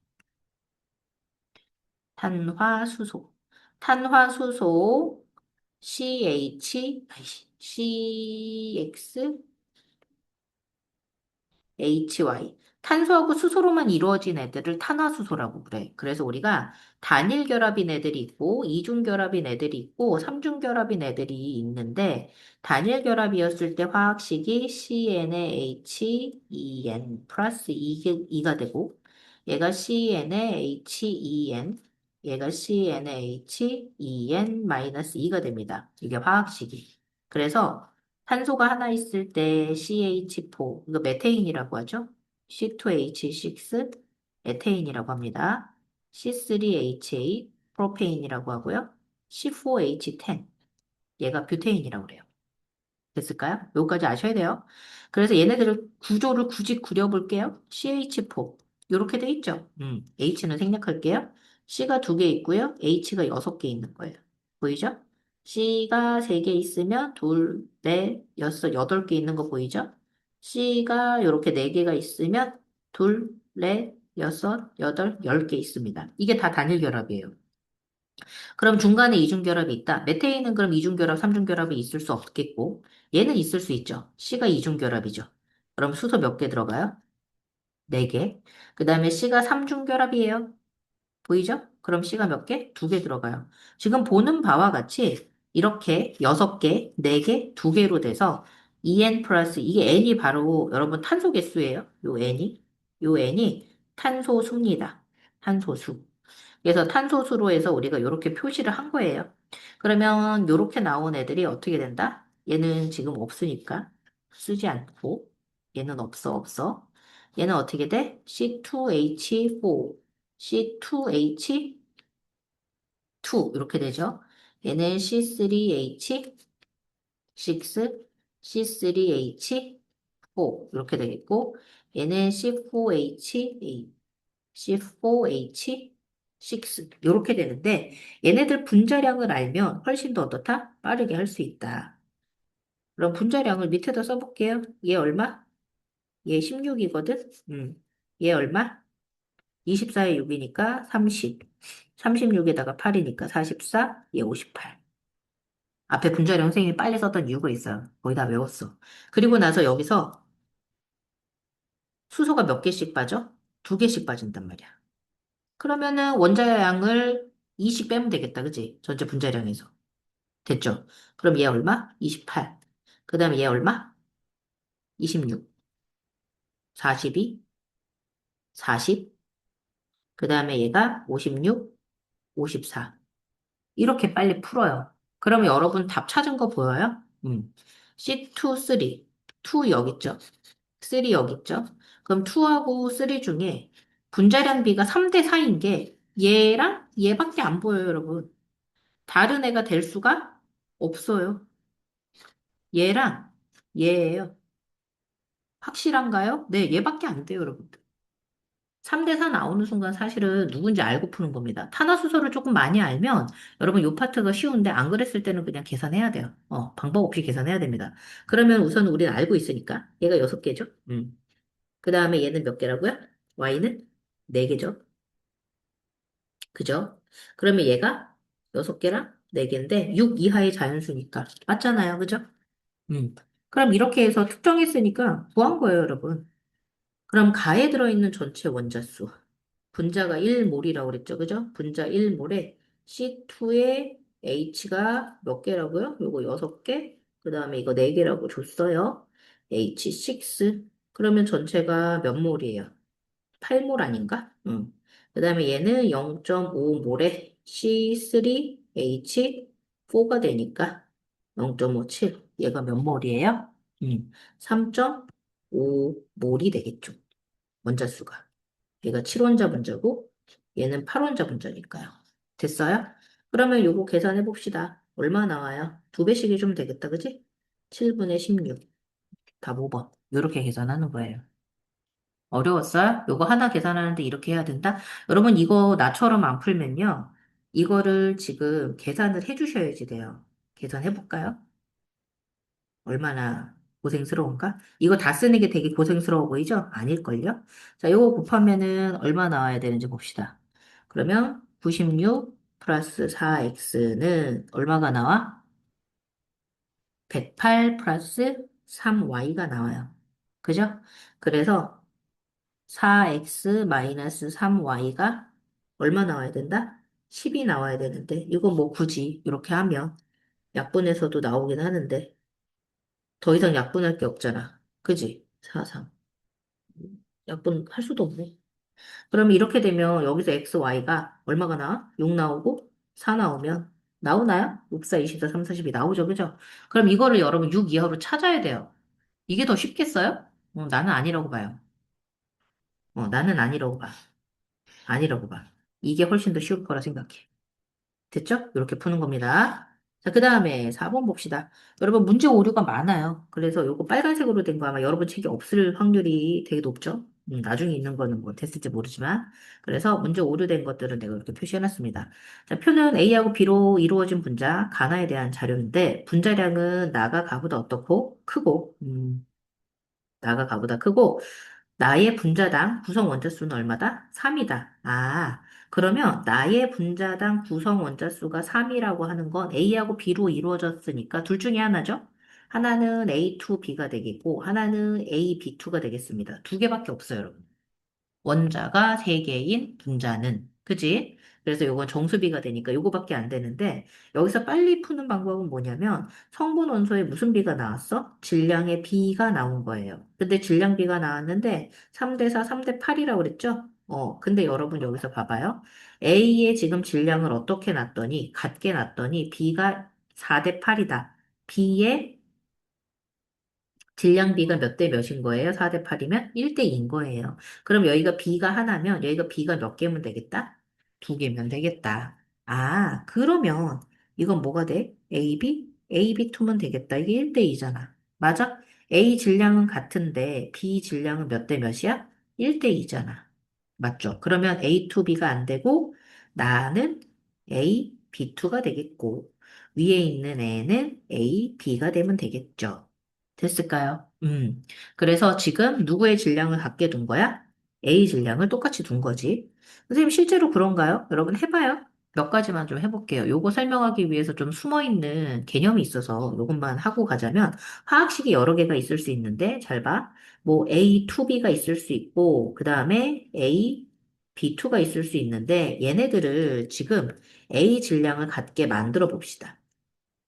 탄화수소. 탄화수소 CH, HY. 탄소하고 수소로만 이루어진 애들을 탄화수소라고 그래. 그래서 우리가 단일 결합인 애들이 있고, 이중 결합인 애들이 있고, 삼중 결합인 애들이 있는데, 단일 결합이었을 때 화학식이 CnH2n 플러스 2가 되고, 얘가 CnH2n, 얘가 CnH2n 마이너스 2가 됩니다. 이게 화학식이. 그래서 탄소가 하나 있을 때 CH4, 이거 메테인이라고 하죠. C2H6, 에테인이라고 합니다. C3H8, 프로페인이라고 하고요. C4H10, 얘가 뷰테인이라고 그래요. 됐을까요? 여기까지 아셔야 돼요. 그래서 얘네들을 구조를 굳이 그려볼게요. CH4. 이렇게 돼 있죠? H는 생략할게요. C가 두 개 있고요. H가 6개 있는 거예요. 보이죠? C가 3개 있으면 둘, 넷, 여섯, 8개 있는 거 보이죠? C가 이렇게 4개가 있으면 둘, 넷, 여섯, 여덟, 10개 있습니다. 이게 다 단일 결합이에요. 그럼 중간에 이중결합이 있다. 메테인은 그럼 이중결합, 삼중결합이 있을 수 없겠고, 얘는 있을 수 있죠. C가 이중결합이죠. 그럼 수소 몇 개 들어가요? 4개. 그 다음에 C가 삼중결합이에요. 보이죠? 그럼 C가 몇 개? 2개 들어가요. 지금 보는 바와 같이 이렇게 6개, 4개, 2개로 돼서 En 플러스, 이게 N이 바로 여러분 탄소 개수예요. 요 N이 탄소수입니다. 탄소수. 그래서 탄소수로 해서 우리가 이렇게 표시를 한 거예요. 그러면 이렇게 나온 애들이 어떻게 된다? 얘는 지금 없으니까 쓰지 않고 얘는 없어. 얘는 어떻게 돼? C2H4, C2H2 이렇게 되죠. 얘는 C3H6, C3H4 이렇게 되겠고 얘는 C4H8, C4H6 이렇게 되는데 얘네들 분자량을 알면 훨씬 더 어떻다? 빠르게 할 수 있다. 그럼 분자량을 밑에다 써볼게요. 얘 얼마? 얘 16이거든? 얘 얼마? 24에 6이니까 30. 36에다가 8이니까 44, 얘 58. 앞에 분자량 선생님이 빨리 썼던 이유가 있어요. 거의 다 외웠어. 그리고 나서 여기서 수소가 몇 개씩 빠져? 2개씩 빠진단 말이야. 그러면은 원자량을 2씩 빼면 되겠다. 그치? 전체 분자량에서. 됐죠? 그럼 얘 얼마? 28. 그 다음에 얘 얼마? 26. 42. 40. 그 다음에 얘가 56. 54. 이렇게 빨리 풀어요. 그럼 여러분 답 찾은 거 보여요? C2, 3. 2 여기 있죠? 3 여기 있죠? 그럼 2하고 3 중에 분자량 비가 3대 4인 게 얘랑 얘밖에 안 보여요, 여러분. 다른 애가 될 수가 없어요. 얘랑 얘예요. 확실한가요? 네, 얘밖에 안 돼요, 여러분들. 3대 4 나오는 순간 사실은 누군지 알고 푸는 겁니다. 탄화수소를 조금 많이 알면 여러분 요 파트가 쉬운데 안 그랬을 때는 그냥 계산해야 돼요. 방법 없이 계산해야 됩니다. 그러면 우선 우리는 알고 있으니까 얘가 6개죠. 그 다음에 얘는 몇 개라고요? y는 4개죠. 그죠? 그러면 얘가 6개랑 4개인데 6 이하의 자연수니까 맞잖아요. 그죠? 음. 그럼 이렇게 해서 특정했으니까 구한 거예요, 여러분. 그럼 가에 들어있는 전체 원자수. 분자가 1몰이라고 그랬죠. 그죠? 분자 1몰에 C2에 H가 몇 개라고요? 요거 6개. 그 다음에 이거 4개라고 줬어요. H6. 그러면 전체가 몇 몰이에요? 8몰 아닌가? 응. 그 다음에 얘는 0.5몰에 C3H4가 되니까 0.57. 얘가 몇 몰이에요? 3.5몰이 되겠죠. 원자수가. 얘가 7원자 분자고 얘는 8원자 분자니까요. 됐어요? 그러면 요거 계산해 봅시다. 얼마 나와요? 두 배씩 해주면 되겠다, 그지? 7분의 16. 답 5번. 이렇게 계산하는 거예요. 어려웠어요? 요거 하나 계산하는데 이렇게 해야 된다? 여러분 이거 나처럼 안 풀면요. 이거를 지금 계산을 해주셔야지 돼요. 계산해 볼까요? 얼마나 고생스러운가? 이거 다 쓰는 게 되게 고생스러워 보이죠? 아닐걸요? 자, 요거 곱하면은 얼마 나와야 되는지 봅시다. 그러면 96 플러스 4x는 얼마가 나와? 108 플러스 3y가 나와요. 그죠? 그래서 4x 마이너스 3y가 얼마 나와야 된다? 10이 나와야 되는데, 이거 뭐 굳이 이렇게 하면 약분에서도 나오긴 하는데, 더 이상 약분할 게 없잖아. 그지? 4, 3. 약분할 수도 없네. 그러면 이렇게 되면 여기서 x, y가 얼마가 나와? 6 나오고 4 나오면 나오나요? 6, 4, 24, 3, 42 나오죠. 그죠? 그럼 이거를 여러분 6 이하로 찾아야 돼요. 이게 더 쉽겠어요? 나는 아니라고 봐요. 나는 아니라고 봐. 아니라고 봐. 이게 훨씬 더 쉬울 거라 생각해. 됐죠? 이렇게 푸는 겁니다. 자, 그 다음에 4번 봅시다. 여러분, 문제 오류가 많아요. 그래서 요거 빨간색으로 된 거 아마 여러분 책에 없을 확률이 되게 높죠? 나중에 있는 거는 뭐 됐을지 모르지만. 그래서 문제 오류된 것들은 내가 이렇게 표시해놨습니다. 자, 표는 A하고 B로 이루어진 분자, 가나에 대한 자료인데, 분자량은 나가 가보다 어떻고? 크고, 나가 가보다 크고, 나의 분자당 구성 원자수는 얼마다? 3이다. 아, 그러면 나의 분자당 구성 원자수가 3이라고 하는 건 A하고 B로 이루어졌으니까 둘 중에 하나죠? 하나는 A2B가 되겠고, 하나는 AB2가 되겠습니다. 두 개밖에 없어요, 여러분. 원자가 세개인 분자는. 그지? 그래서 요건 정수비가 되니까 요거밖에 안 되는데 여기서 빨리 푸는 방법은 뭐냐면 성분 원소에 무슨 비가 나왔어? 질량의 비가 나온 거예요. 근데 질량 비가 나왔는데 3대 4, 3대 8이라고 그랬죠? 근데 여러분 여기서 봐봐요. A의 지금 질량을 어떻게 놨더니 같게 놨더니 B가 4대 8이다. B의 질량 B가 몇 대 몇인 거예요? 4대 8이면 1대 2인 거예요. 그럼 여기가 B가 하나면 여기가 B가 몇 개면 되겠다? 두 개면 되겠다. 아, 그러면 이건 뭐가 돼? AB? AB2면 되겠다. 이게 1대 2잖아. 맞아? A 질량은 같은데 B 질량은 몇 대 몇이야? 1대 2잖아. 맞죠? 그러면 A2B가 안 되고 나는 A, B2가 되겠고 위에 있는 애는 A, B가 되면 되겠죠. 됐을까요? 그래서 지금 누구의 질량을 갖게 둔 거야? A 질량을 똑같이 둔 거지. 선생님, 실제로 그런가요? 여러분 해봐요. 몇 가지만 좀 해볼게요. 요거 설명하기 위해서 좀 숨어있는 개념이 있어서 요것만 하고 가자면 화학식이 여러 개가 있을 수 있는데 잘 봐. 뭐 A2B가 있을 수 있고 그 다음에 A, B2가 있을 수 있는데 얘네들을 지금 A 질량을 갖게 만들어 봅시다.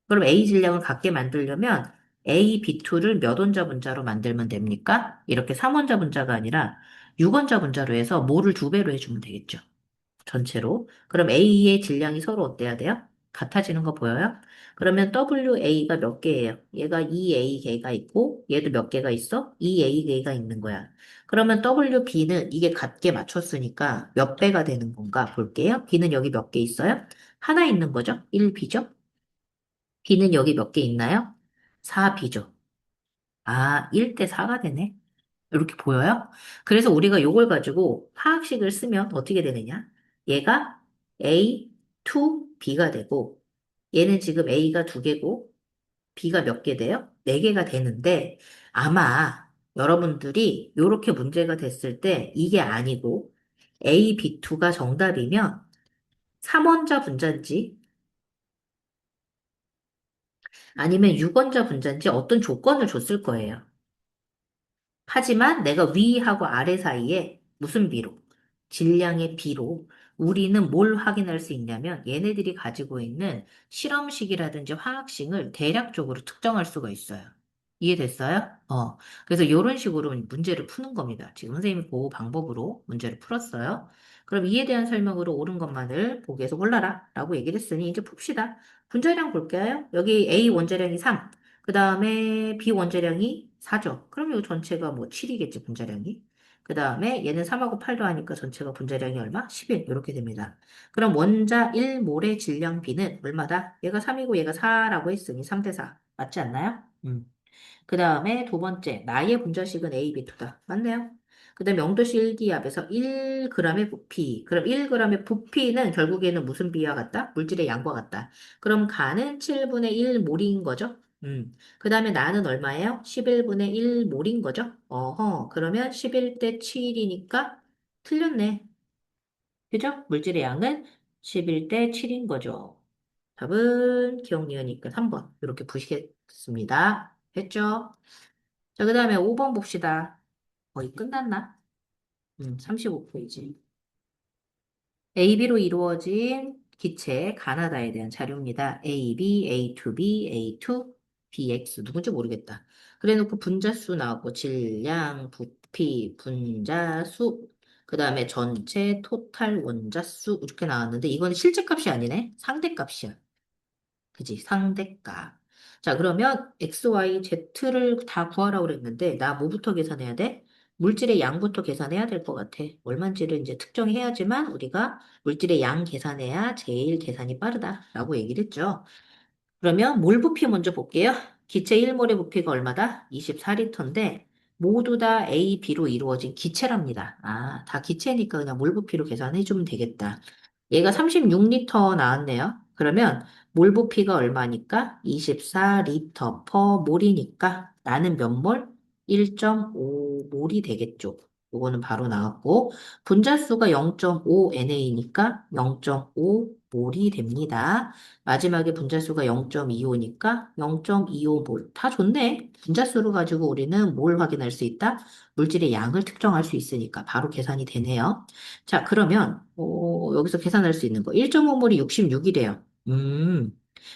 그럼 A 질량을 갖게 만들려면 A, B2를 몇 원자 분자로 만들면 됩니까? 이렇게 3원자 분자가 아니라 6원자 분자로 해서 모를 두 배로 해주면 되겠죠. 전체로. 그럼 A의 질량이 서로 어때야 돼요? 같아지는 거 보여요? 그러면 WA가 몇 개예요? 얘가 2A 개가 있고 얘도 몇 개가 있어? 2A 개가 있는 거야. 그러면 WB는 이게 같게 맞췄으니까 몇 배가 되는 건가 볼게요. B는 여기 몇 개 있어요? 하나 있는 거죠? 1B죠? B는 여기 몇 개 있나요? 4B죠. 아, 1대 4가 되네. 이렇게 보여요? 그래서 우리가 요걸 가지고 화학식을 쓰면 어떻게 되느냐? 얘가 A, 2, B가 되고, 얘는 지금 A가 두 개고, B가 몇 개 돼요? 네 개가 되는데, 아마 여러분들이 이렇게 문제가 됐을 때 이게 아니고, A, B2가 정답이면 3원자 분자인지 아니면 6원자 분자인지 어떤 조건을 줬을 거예요. 하지만 내가 위하고 아래 사이에 무슨 비로, 질량의 비로 우리는 뭘 확인할 수 있냐면 얘네들이 가지고 있는 실험식이라든지 화학식을 대략적으로 특정할 수가 있어요. 이해됐어요? 그래서 이런 식으로 문제를 푸는 겁니다. 지금 선생님이 그 방법으로 문제를 풀었어요. 그럼 이에 대한 설명으로 옳은 것만을 보기에서 골라라 라고 얘기를 했으니 이제 풉시다. 분자량 볼게요. 여기 A 원자량이 3, 그 다음에 B 원자량이 4죠. 그럼 이 전체가 뭐 7이겠지, 분자량이. 그 다음에 얘는 3하고 8도 하니까 전체가 분자량이 얼마? 11. 이렇게 됩니다. 그럼 원자 1몰의 질량 B는 얼마다? 얘가 3이고 얘가 4라고 했으니 3대 4. 맞지 않나요? 그 다음에 두 번째, 나의 분자식은 A, B2다. 맞네요. 그 다음에 0도씨 1기압에서 1g의 부피. 그럼 1g의 부피는 결국에는 무슨 비와 같다? 물질의 양과 같다. 그럼 가는 7분의 1 몰인 거죠? 그 다음에 나는 얼마예요? 11분의 1 몰인 거죠? 어허, 그러면 11대 7이니까 틀렸네. 그죠? 물질의 양은 11대 7인 거죠. 답은 기억 니으니까 3번. 이렇게 부시겠습니다. 됐죠? 자, 그 다음에 5번 봅시다. 거의 끝났나? 35페이지. AB로 이루어진 기체 가나다에 대한 자료입니다. AB, A2B, A2, BX. 누군지 모르겠다. 그래 놓고 분자수 나오고 질량, 부피, 분자수, 그 다음에 전체 토탈 원자수 이렇게 나왔는데 이건 실제 값이 아니네. 상대 값이야. 그지? 상대가. 자, 그러면 X, Y, Z를 다 구하라고 그랬는데, 나 뭐부터 계산해야 돼? 물질의 양부터 계산해야 될 것 같아. 얼마인지를 이제 특정해야지만 우리가 물질의 양 계산해야 제일 계산이 빠르다라고 얘기를 했죠. 그러면 몰 부피 먼저 볼게요. 기체 1몰의 부피가 얼마다? 24리터인데, 모두 다 A, B로 이루어진 기체랍니다. 아, 다 기체니까 그냥 몰 부피로 계산해주면 되겠다. 얘가 36리터 나왔네요. 그러면 몰 부피가 얼마니까? 24리터 퍼 몰이니까 나는 몇 몰? 1.5몰이 되겠죠. 요거는 바로 나왔고 분자수가 0.5NA니까 0.5몰이 됩니다. 마지막에 분자수가 0.25니까 0.25몰. 다 좋네. 분자수를 가지고 우리는 뭘 확인할 수 있다? 물질의 양을 특정할 수 있으니까 바로 계산이 되네요. 자, 그러면 여기서 계산할 수 있는 거 1.5몰이 66이래요.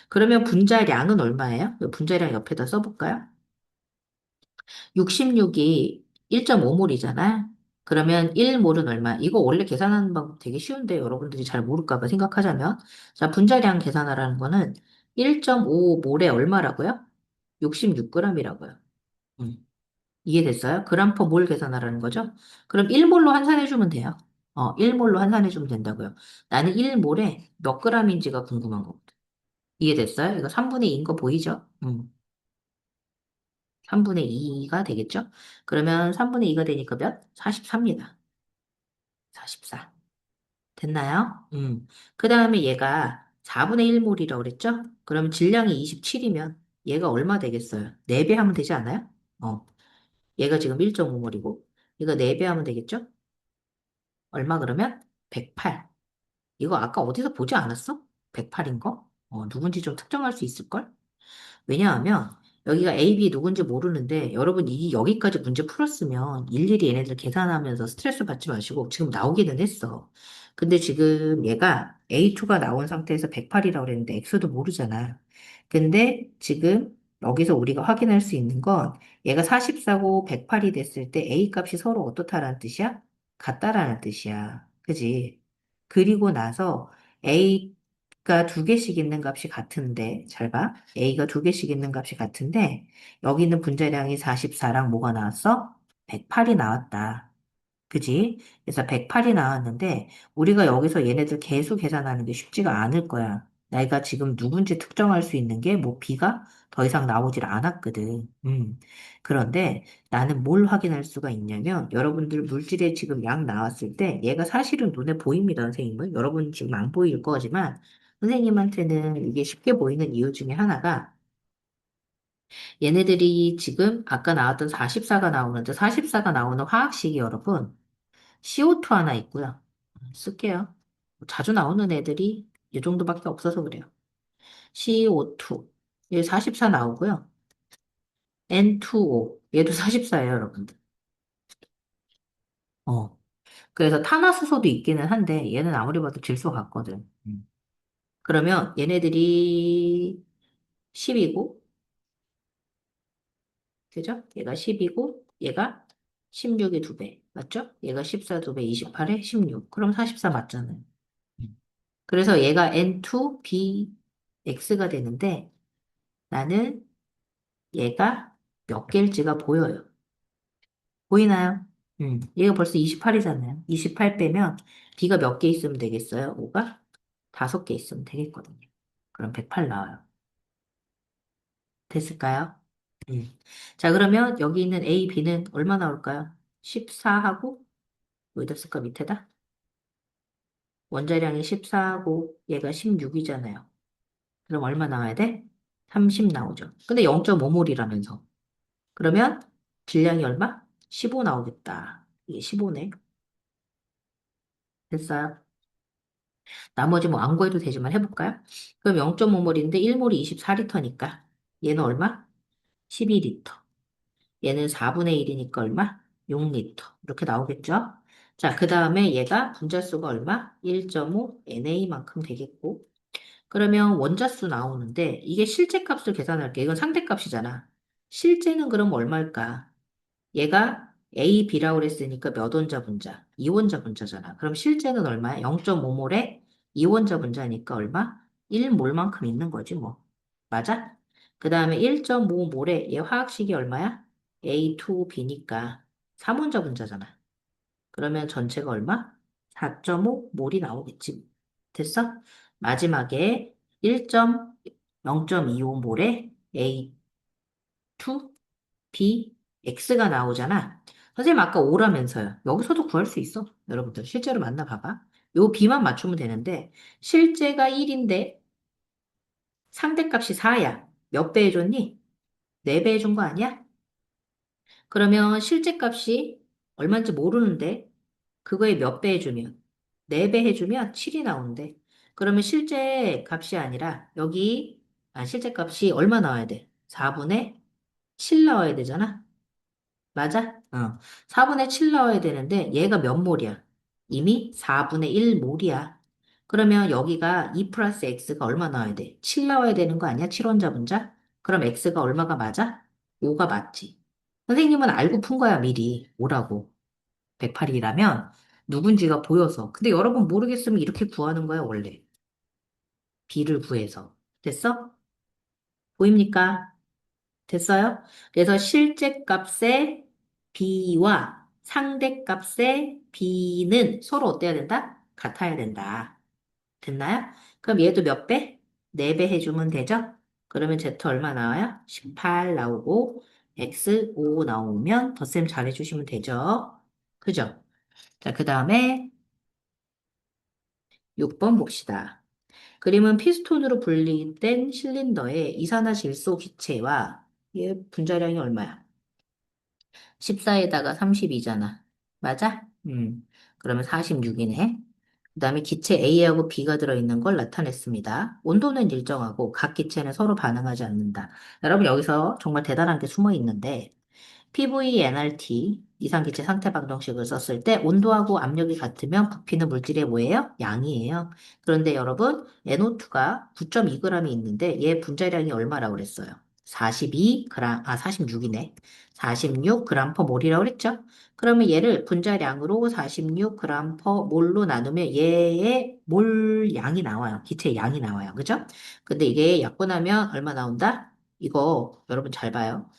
그러면 분자량은 얼마예요? 분자량 옆에다 써볼까요? 66이 1.5몰이잖아. 그러면 1몰은 얼마? 이거 원래 계산하는 방법 되게 쉬운데 여러분들이 잘 모를까 봐 생각하자면 자, 분자량 계산하라는 거는 1.5몰에 얼마라고요? 66g이라고요. 이해됐어요? 그람 퍼 몰 계산하라는 거죠? 그럼 1몰로 환산해주면 돼요. 1몰로 환산해주면 된다고요. 나는 1몰에 몇 g인지가 궁금한 거거든. 이해됐어요? 이거 3분의 2인 거 보이죠? 3분의 2가 되겠죠? 그러면 3분의 2가 되니까 몇? 44입니다. 44. 됐나요? 그 다음에 얘가 4분의 1몰이라고 그랬죠? 그럼 질량이 27이면 얘가 얼마 되겠어요? 4배 하면 되지 않아요? 어, 얘가 지금 1.5몰이고 얘가 4배 하면 되겠죠? 얼마 그러면? 108. 이거 아까 어디서 보지 않았어? 108인 거? 누군지 좀 특정할 수 있을걸? 왜냐하면 여기가 A, B 누군지 모르는데 여러분 이 여기까지 문제 풀었으면 일일이 얘네들 계산하면서 스트레스 받지 마시고 지금 나오기는 했어. 근데 지금 얘가 A2가 나온 상태에서 108이라고 그랬는데 X도 모르잖아. 근데 지금 여기서 우리가 확인할 수 있는 건 얘가 44고 108이 됐을 때 A 값이 서로 어떻다라는 뜻이야? 같다라는 뜻이야. 그지? 그리고 나서 A A가 두 개씩 있는 값이 같은데, 잘 봐. A가 두 개씩 있는 값이 같은데, 여기 있는 분자량이 44랑 뭐가 나왔어? 108이 나왔다. 그지? 그래서 108이 나왔는데, 우리가 여기서 얘네들 개수 계산하는 게 쉽지가 않을 거야. 내가 지금 누군지 특정할 수 있는 게 뭐 B가 더 이상 나오질 않았거든. 그런데 나는 뭘 확인할 수가 있냐면, 여러분들 물질에 지금 양 나왔을 때, 얘가 사실은 눈에 보입니다, 선생님은. 여러분 지금 안 보일 거지만, 선생님한테는 이게 쉽게 보이는 이유 중에 하나가, 얘네들이 지금 아까 나왔던 44가 나오는데, 44가 나오는 화학식이 여러분, CO2 하나 있고요. 쓸게요. 자주 나오는 애들이 이 정도밖에 없어서 그래요. CO2. 얘 44 나오고요. N2O. 얘도 44예요, 여러분들. 어. 그래서 탄화수소도 있기는 한데 얘는 아무리 봐도 질소 같거든. 그러면 얘네들이 10이고, 그죠? 얘가 10이고, 얘가 16의 2배. 맞죠? 얘가 14 2배, 28에 16. 그럼 44 맞잖아요. 그래서 얘가 N2BX가 되는데 나는 얘가 몇 개일지가 보여요. 보이나요? 얘가 벌써 28이잖아요. 28 빼면 B가 몇 개 있으면 되겠어요? 5가 5개 있으면 되겠거든요. 그럼 108 나와요. 됐을까요? 음. 자, 그러면 여기 있는 A, B는 얼마 나올까요? 14하고, 어디다 쓸까, 밑에다? 원자량이 14하고, 얘가 16이잖아요. 그럼 얼마 나와야 돼? 30 나오죠. 근데 0.5몰이라면서. 그러면 질량이 얼마? 15 나오겠다. 이게 15네. 됐어요. 나머지 뭐 안 구해도 되지만 해볼까요? 그럼 0.5몰인데 1몰이 24리터니까 얘는 얼마? 12리터. 얘는 4분의 1이니까 얼마? 6리터. 이렇게 나오겠죠? 자, 그 다음에 얘가 분자수가 얼마? 1.5 NA만큼 되겠고. 그러면 원자수 나오는데 이게 실제 값을 계산할게. 이건 상대값이잖아. 실제는 그럼 얼마일까? 얘가 A, B라고 그랬으니까 몇 원자 분자? 2원자 분자잖아. 그럼 실제는 얼마야? 0.5몰에 2원자 분자니까 얼마? 1몰만큼 있는 거지 뭐. 맞아? 그 다음에 1.5몰에 얘 화학식이 얼마야? A2B니까 3원자 분자잖아. 그러면 전체가 얼마? 4.5몰이 나오겠지. 됐어? 마지막에 1.0.25몰에 A2 B, X가 나오잖아. 선생님 아까 O라면서요. 여기서도 구할 수 있어. 여러분들 실제로 만나봐봐. 요 B만 맞추면 되는데 실제가 1인데 상대값이 4야. 몇 배 해줬니? 4배 해준 거 아니야? 그러면 실제 값이 얼마인지 모르는데 그거에 몇 배 해주면 4배 해주면 7이 나오는데 그러면 실제 값이 아니라 여기 실제 값이 얼마 나와야 돼? 4분의 7 나와야 되잖아. 맞아? 4분의 7 나와야 되는데 얘가 몇 몰이야? 이미 4분의 1 몰이야. 그러면 여기가 2 플러스 x가 얼마 나와야 돼? 7 나와야 되는 거 아니야? 7원자 분자? 그럼 x가 얼마가 맞아? 5가 맞지. 선생님은 알고 푼 거야, 미리. 5라고. 108이라면 누군지가 보여서. 근데 여러분 모르겠으면 이렇게 구하는 거야, 원래. b를 구해서. 됐어? 보입니까? 됐어요? 그래서 실제 값의 b와 상대 값의 b는 서로 어때야 된다? 같아야 된다. 됐나요? 그럼 얘도 몇 배? 4배 해주면 되죠? 그러면 z 얼마 나와요? 18 나오고 x 5 나오면 덧셈 잘 해주시면 되죠? 그죠? 자, 그 다음에 6번 봅시다. 그림은 피스톤으로 분리된 실린더에 이산화질소 기체와 얘 분자량이 얼마야? 14에다가 32잖아. 맞아? 그러면 46이네. 그 다음에 기체 A하고 B가 들어있는 걸 나타냈습니다. 온도는 일정하고 각 기체는 서로 반응하지 않는다. 여러분 여기서 정말 대단한 게 숨어 있는데 PVNRT 이상기체 상태 방정식을 썼을 때 온도하고 압력이 같으면 부피는 물질의 뭐예요? 양이에요. 그런데 여러분 NO2가 9.2g이 있는데 얘 분자량이 얼마라고 그랬어요? 42g, 46이네. 46g per 몰이라고 그랬죠? 그러면 얘를 분자량으로 46g per 몰로 나누면 얘의 몰 양이 나와요. 기체 양이 나와요. 그죠? 근데 이게 약분하면 얼마 나온다? 이거 여러분 잘 봐요.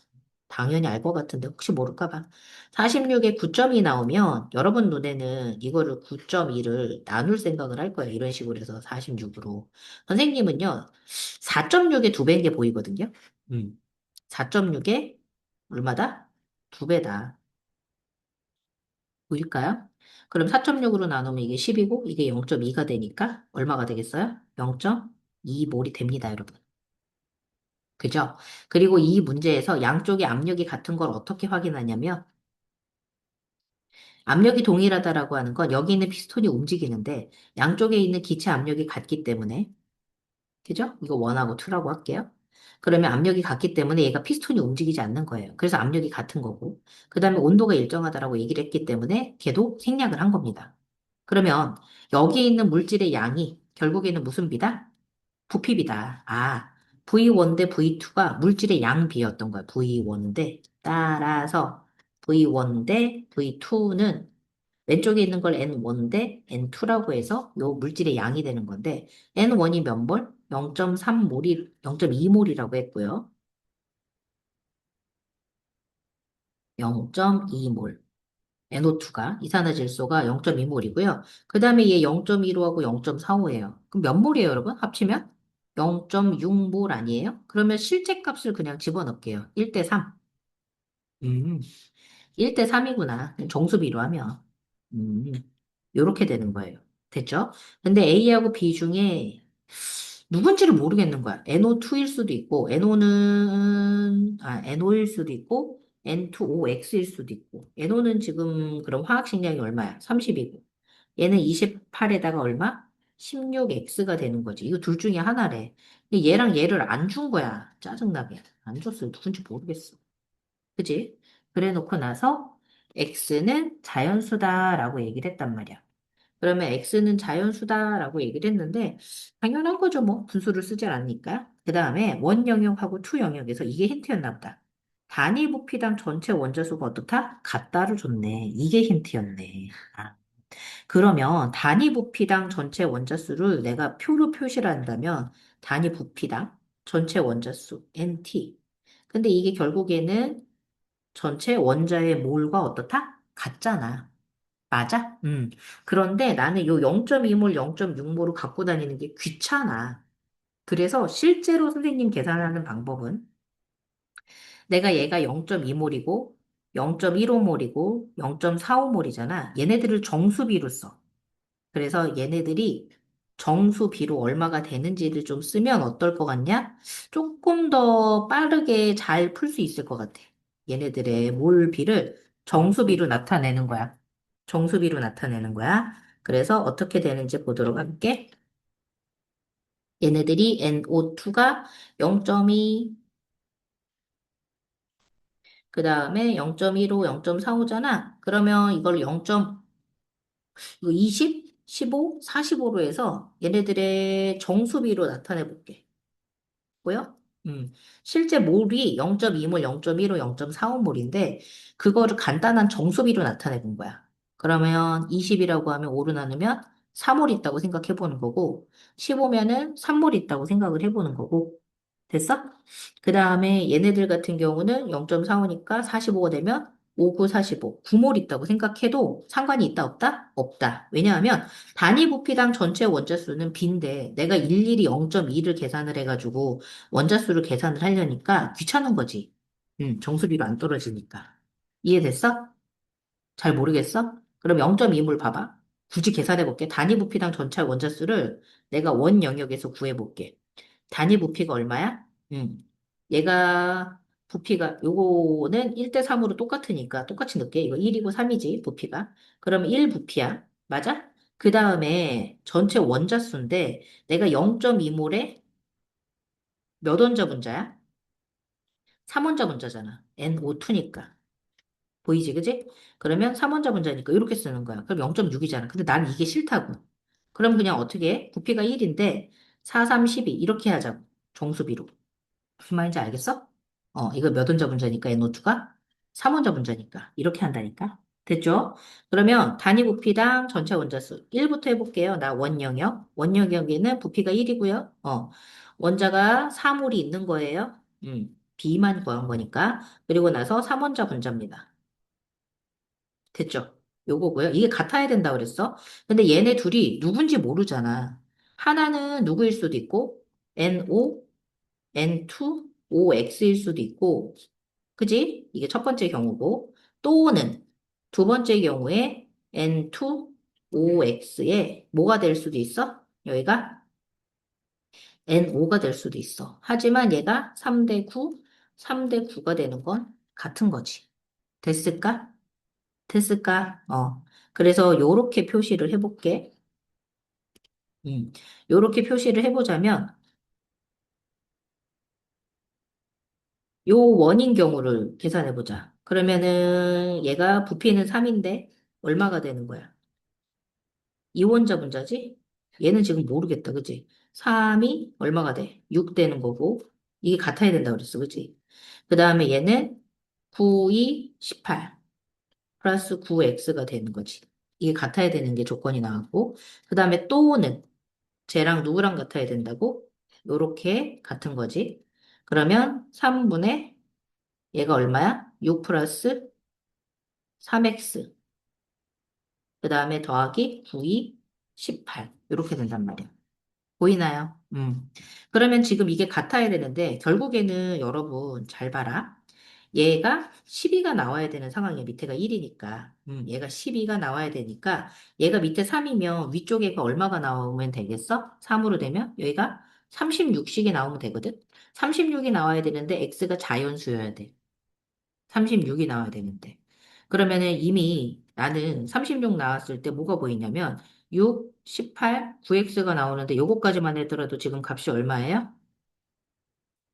당연히 알 것 같은데 혹시 모를까 봐. 46에 9.2 나오면 여러분 눈에는 이거를 9.2를 나눌 생각을 할 거예요. 이런 식으로 해서 46으로. 선생님은요, 4.6의 두 배인 게 보이거든요. 4.6에 얼마다? 두 배다. 보일까요? 그럼 4.6으로 나누면 이게 10이고 이게 0.2가 되니까 얼마가 되겠어요? 0.2몰이 됩니다, 여러분. 그죠? 그리고 이 문제에서 양쪽의 압력이 같은 걸 어떻게 확인하냐면 압력이 동일하다라고 하는 건 여기 있는 피스톤이 움직이는데 양쪽에 있는 기체 압력이 같기 때문에 그죠? 이거 1하고 2라고 할게요. 그러면 압력이 같기 때문에 얘가 피스톤이 움직이지 않는 거예요. 그래서 압력이 같은 거고 그 다음에 온도가 일정하다라고 얘기를 했기 때문에 걔도 생략을 한 겁니다. 그러면 여기 있는 물질의 양이 결국에는 무슨 비다? 부피비다. V1 대 V2가 물질의 양비였던 거야. V1 대 따라서 V1 대 V2는 왼쪽에 있는 걸 N1 대 N2라고 해서 요 물질의 양이 되는 건데 N1이 몇 몰? 0.3몰이 0.2몰이라고 했고요. 0.2몰. NO2가 이산화질소가 0.2몰이고요. 그 다음에 얘 0.15하고 0.45예요. 그럼 몇 몰이에요, 여러분? 합치면 0.6몰 아니에요? 그러면 실제 값을 그냥 집어넣을게요. 1대 3. 음, 1대 3이구나. 정수비로 하면. 음, 요렇게 되는 거예요. 됐죠? 근데 A하고 B 중에 누군지를 모르겠는 거야. NO2일 수도 있고, NO일 수도 있고, N2OX일 수도 있고. NO는 지금 그럼 화학식량이 얼마야? 30이고. 얘는 28에다가 얼마? 16X가 되는 거지. 이거 둘 중에 하나래. 근데 얘랑 얘를 안 준 거야. 짜증나게. 안 줬어요. 누군지 모르겠어. 그지? 그래 놓고 나서 X는 자연수다라고 얘기를 했단 말이야. 그러면 X는 자연수다라고 얘기를 했는데, 당연한 거죠, 뭐. 분수를 쓰질 않으니까. 그 다음에 원 영역하고 투 영역에서 이게 힌트였나 보다. 단위 부피당 전체 원자수가 어떻다? 같다를 줬네. 이게 힌트였네. 그러면 단위 부피당 전체 원자수를 내가 표로 표시를 한다면, 단위 부피당 전체 원자수, NT. 근데 이게 결국에는 전체 원자의 몰과 어떻다? 같잖아. 맞아? 그런데 나는 요 0.2몰, 0.6몰을 갖고 다니는 게 귀찮아. 그래서 실제로 선생님 계산하는 방법은 내가 얘가 0.2몰이고 0.15몰이고 0.45몰이잖아. 얘네들을 정수비로 써. 그래서 얘네들이 정수비로 얼마가 되는지를 좀 쓰면 어떨 것 같냐? 조금 더 빠르게 잘 풀 수 있을 것 같아. 얘네들의 몰비를 정수비로 나타내는 거야. 정수비로 나타내는 거야. 그래서 어떻게 되는지 보도록 할게. 얘네들이 NO2가 0.2, 그 다음에 0.15, 0.45잖아. 그러면 이걸 0. 이거 20, 15, 45로 해서 얘네들의 정수비로 나타내 볼게. 보여? 실제 몰이 0.2몰, 0.15, 0.45몰인데 그거를 간단한 정수비로 나타내 본 거야. 그러면 20이라고 하면 5로 나누면 3몰 있다고 생각해 보는 거고 15면은 3몰 있다고 생각을 해 보는 거고 됐어? 그 다음에 얘네들 같은 경우는 0.45니까 45가 되면 5, 9, 45, 9몰 있다고 생각해도 상관이 있다 없다? 없다. 왜냐하면 단위 부피당 전체 원자수는 B인데 내가 일일이 0.2를 계산을 해가지고 원자수를 계산을 하려니까 귀찮은 거지. 정수비로 안 떨어지니까. 이해됐어? 잘 모르겠어? 그럼 0.2몰 봐봐. 굳이 계산해 볼게. 단위 부피당 전체 원자수를 내가 원 영역에서 구해 볼게. 단위 부피가 얼마야? 얘가 부피가 요거는 1대 3으로 똑같으니까 똑같이 넣게. 이거 1이고 3이지 부피가. 그러면 1 부피야. 맞아? 그 다음에 전체 원자수인데 내가 0.2몰에 몇 원자 분자야? 3원자 분자잖아. NO2니까. 보이지, 그지? 그러면 3원자 분자니까 이렇게 쓰는 거야. 그럼 0.6이잖아. 근데 난 이게 싫다고. 그럼 그냥 어떻게 해? 부피가 1인데 4, 3, 12 이렇게 하자고. 정수비로. 무슨 말인지 알겠어? 이거 몇 원자 분자니까 NO2가 3원자 분자니까 이렇게 한다니까. 됐죠? 그러면 단위 부피당 전체 원자수 1부터 해볼게요. 나 원영역. 원영역에는 부피가 1이고요. 원자가 4몰이 있는 거예요. B만 구한 거니까. 그리고 나서 3원자 분자입니다. 됐죠? 요거고요. 이게 같아야 된다 그랬어. 근데 얘네 둘이 누군지 모르잖아. 하나는 누구일 수도 있고, NO, N2, OX일 수도 있고, 그지? 이게 첫 번째 경우고, 또는 두 번째 경우에 N2, OX에 뭐가 될 수도 있어? 여기가 NO가 될 수도 있어. 하지만 얘가 3대 9, 3대 9가 되는 건 같은 거지. 됐을까? 됐을까? 그래서 요렇게 표시를 해볼게. 요렇게 표시를 해보자면, 요 원인 경우를 계산해보자. 그러면은 얘가 부피는 3인데 얼마가 되는 거야? 이원자 분자지? 얘는 지금 모르겠다, 그치? 3이 얼마가 돼? 6 되는 거고, 이게 같아야 된다 그랬어, 그치? 그 다음에 얘는 9, 2, 18 플러스 9x가 되는 거지. 이게 같아야 되는 게 조건이 나왔고, 그 다음에 또는 쟤랑 누구랑 같아야 된다고? 요렇게 같은 거지. 그러면 3분의 얘가 얼마야? 6 플러스 3x. 그 다음에 더하기 9, 2, 18. 이렇게 된단 말이야. 보이나요? 그러면 지금 이게 같아야 되는데, 결국에는 여러분 잘 봐라. 얘가 12가 나와야 되는 상황이야. 밑에가 1이니까. 얘가 12가 나와야 되니까, 얘가 밑에 3이면 위쪽에가 얼마가 나오면 되겠어? 3으로 되면 여기가 36씩이 나오면 되거든? 36이 나와야 되는데, x가 자연수여야 돼. 36이 나와야 되는데. 그러면은 이미 나는 36 나왔을 때 뭐가 보이냐면 6, 18, 9x가 나오는데 요거까지만 하더라도 지금 값이 얼마예요?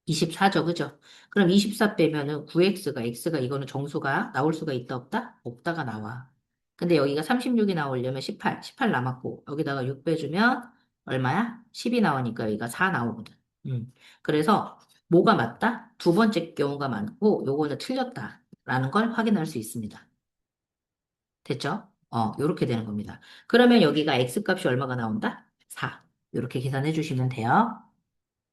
24죠, 그죠? 그럼 24 빼면은 9x가, x가 이거는 정수가 나올 수가 있다, 없다? 없다가 나와. 근데 여기가 36이 나오려면 18, 18 남았고, 여기다가 6 빼주면 얼마야? 10이 나오니까 여기가 4 나오거든. 그래서 뭐가 맞다? 두 번째 경우가 많고, 요거는 틀렸다라는 걸 확인할 수 있습니다. 됐죠? 요렇게 되는 겁니다. 그러면 여기가 x값이 얼마가 나온다? 4. 요렇게 계산해 주시면 돼요.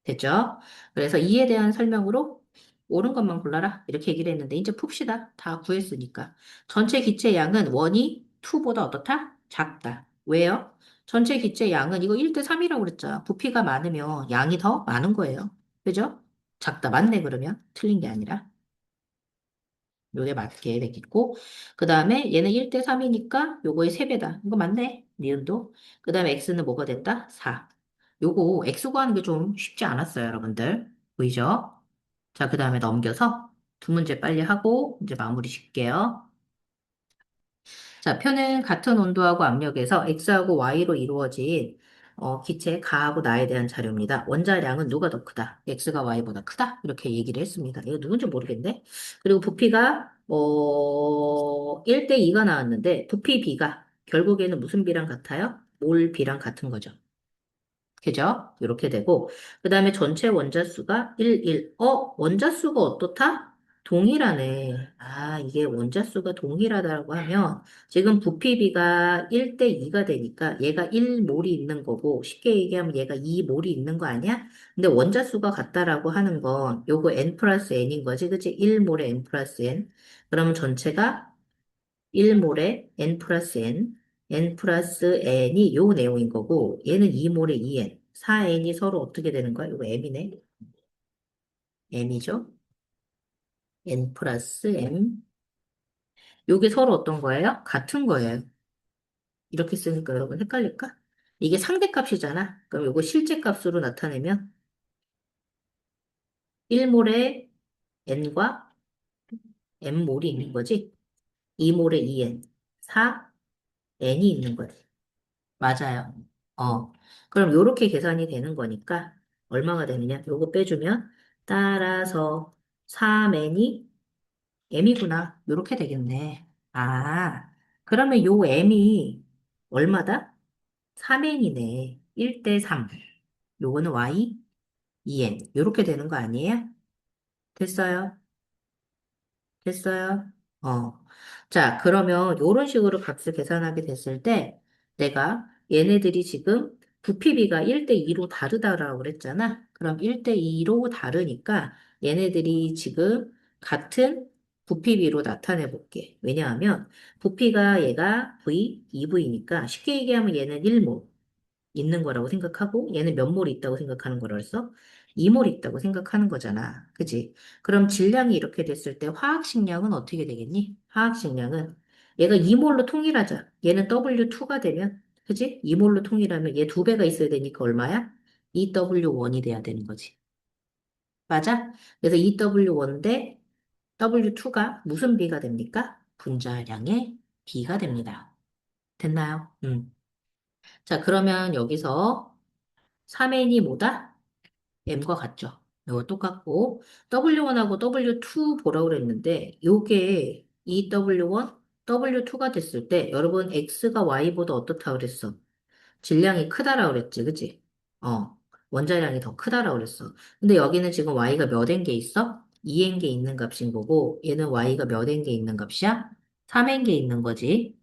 됐죠? 그래서 이에 대한 설명으로 옳은 것만 골라라. 이렇게 얘기를 했는데, 이제 풉시다. 다 구했으니까. 전체 기체 양은 원이 2보다 어떻다? 작다. 왜요? 전체 기체 양은 이거 1대 3이라고 그랬죠. 부피가 많으면 양이 더 많은 거예요. 그죠? 작다. 맞네, 그러면. 틀린 게 아니라. 요게 맞게 되겠고, 그 다음에 얘는 1대 3이니까 요거의 3배다. 이거 맞네. 니은도. 그 다음에 x는 뭐가 됐다? 4. 요거 x 구하는 게 좀 쉽지 않았어요, 여러분들. 보이죠? 자, 그 다음에 넘겨서 두 문제 빨리 하고 이제 마무리 짓게요. 자, 표는 같은 온도하고 압력에서 X하고 Y로 이루어진 기체 가하고 나에 대한 자료입니다. 원자량은 누가 더 크다? X가 Y보다 크다? 이렇게 얘기를 했습니다. 이거 누군지 모르겠네. 그리고 부피가 1대 2가 나왔는데 부피 B가 결국에는 무슨 B랑 같아요? 몰 B랑 같은 거죠. 그죠? 이렇게 되고, 그 다음에 전체 원자수가 1, 1. 원자수가 어떻다? 동일하네. 아, 이게 원자수가 동일하다고 하면, 지금 부피비가 1대 2가 되니까 얘가 1몰이 있는 거고, 쉽게 얘기하면 얘가 2몰이 있는 거 아니야? 근데 원자수가 같다라고 하는 건, 요거 n 플러스 n인 거지, 그치? 1몰에 n 플러스 n. 그러면 전체가 1몰에 n 플러스 n, n 플러스 n이 요 내용인 거고, 얘는 2몰에 2n, 4n이 서로 어떻게 되는 거야? 이거 m이네. m이죠? n 플러스 m. 요게 서로 어떤 거예요? 같은 거예요. 이렇게 쓰니까 여러분 헷갈릴까? 이게 상대값이잖아. 그럼 요거 실제값으로 나타내면 1몰에 n과 m몰이 있는 거지. 2몰에 2n, 4n이 있는 거야. 맞아요. 그럼 요렇게 계산이 되는 거니까 얼마가 되느냐? 요거 빼주면 따라서 3n이 m이구나. 요렇게 되겠네. 아, 그러면 요 m이 얼마다? 3n이네. 1대 3. 요거는 y, 2n. 요렇게 되는 거 아니에요? 됐어요? 됐어요? 어. 자, 그러면 이런 식으로 값을 계산하게 됐을 때 내가 얘네들이 지금 부피비가 1대2로 다르다라고 그랬잖아. 그럼 1대2로 다르니까 얘네들이 지금 같은 부피비로 나타내 볼게. 왜냐하면 부피가 얘가 V, 2V니까 쉽게 얘기하면 얘는 1몰. 있는 거라고 생각하고 얘는 몇 몰 있다고 생각하는 거라서 2몰 있다고 생각하는 거잖아. 그지? 그럼 질량이 이렇게 됐을 때 화학식량은 어떻게 되겠니? 화학식량은 얘가 2몰로 통일하자. 얘는 W2가 되면 그지? 2몰로 통일하면 얘 두 배가 있어야 되니까 얼마야? EW1이 돼야 되는 거지. 맞아? 그래서 EW1 대 W2가 무슨 비가 됩니까? 분자량의 비가 됩니다. 됐나요? 자, 그러면 여기서 3n이 뭐다? m과 같죠? 이거 똑같고 W1하고 W2 보라고 그랬는데 요게 EW1, W2가 됐을 때 여러분 X가 Y보다 어떻다 그랬어? 질량이 크다라고 그랬지, 그치? 어, 원자량이 더 크다라고 그랬어. 근데 여기는 지금 Y가 몇 n 개 있어? 2n 개 있는 값인 거고 얘는 Y가 몇 n 개 있는 값이야? 3n 개 있는 거지.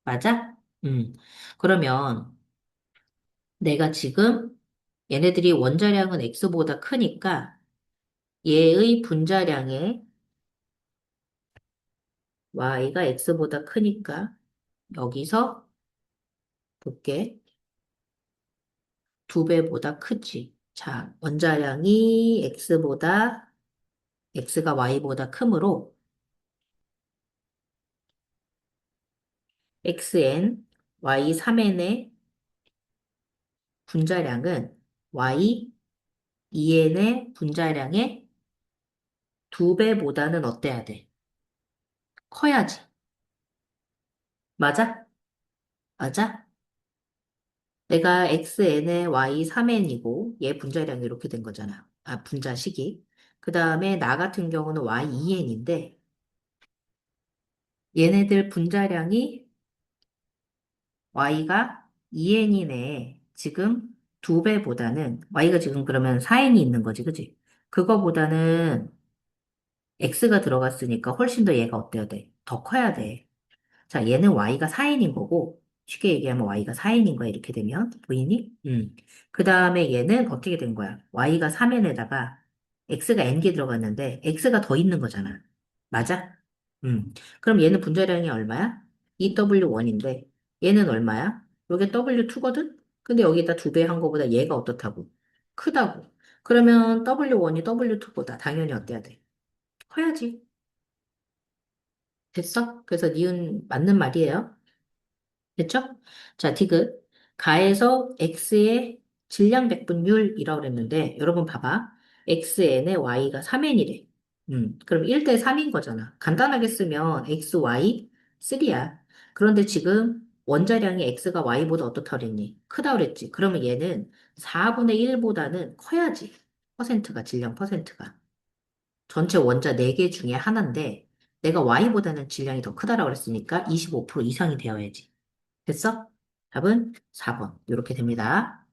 맞아? 그러면 내가 지금 얘네들이 원자량은 X보다 크니까 얘의 분자량의 Y가 X보다 크니까 여기서 볼게. 두 배보다 크지. 자, 원자량이 X가 Y보다 크므로 XN, Y 3N의 분자량은 Y 2N의 분자량의 두 배보다는 어때야 돼? 커야지. 맞아? 맞아? 내가 xn에 y 3n이고 얘 분자량이 이렇게 된 거잖아. 아, 분자식이. 그 다음에 나 같은 경우는 y 2n인데 얘네들 분자량이 y가 2n이네. 지금 두 배보다는 y가 지금 그러면 4n이 있는 거지, 그지? 그거보다는 x가 들어갔으니까 훨씬 더 얘가 어때야 돼? 더 커야 돼. 자, 얘는 y가 4n인 거고, 쉽게 얘기하면 y가 4n인 거야, 이렇게 되면. 보이니? 그 다음에 얘는 어떻게 된 거야? y가 3n에다가 x가 n개 들어갔는데, x가 더 있는 거잖아. 맞아? 그럼 얘는 분자량이 얼마야? EW1인데, 얘는 얼마야? 요게 W2거든? 근데 여기다 두 배 한 거보다 얘가 어떻다고? 크다고. 그러면 W1이 W2보다 당연히 어때야 돼? 커야지. 됐어? 그래서 니은 맞는 말이에요. 됐죠? 자, 디귿. 가에서 x의 질량 백분율이라고 그랬는데, 여러분 봐봐. xn의 y가 3n이래. 그럼 1대 3인 거잖아. 간단하게 쓰면 x, y, 3야. 그런데 지금 원자량이 x가 y보다 어떻다 그랬니? 크다 그랬지. 그러면 얘는 4분의 1보다는 커야지. 퍼센트가, 질량 퍼센트가. 전체 원자 4개 중에 하나인데, 내가 y보다는 질량이 더 크다라고 그랬으니까 25% 이상이 되어야지. 됐어? 답은 4번. 이렇게 됩니다.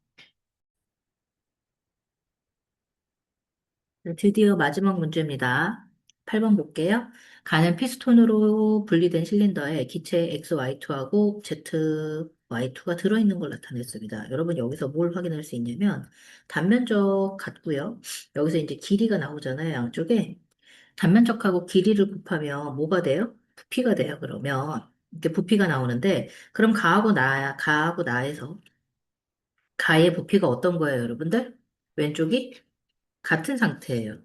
드디어 마지막 문제입니다. 8번 볼게요. 가는 피스톤으로 분리된 실린더에 기체 XY2하고 ZY2가 들어있는 걸 나타냈습니다. 여러분 여기서 뭘 확인할 수 있냐면 단면적 같고요. 여기서 이제 길이가 나오잖아요. 양쪽에. 단면적하고 길이를 곱하면 뭐가 돼요? 부피가 돼요. 그러면 이렇게 부피가 나오는데 그럼 가하고 나에서 가의 부피가 어떤 거예요, 여러분들? 왼쪽이 같은 상태예요.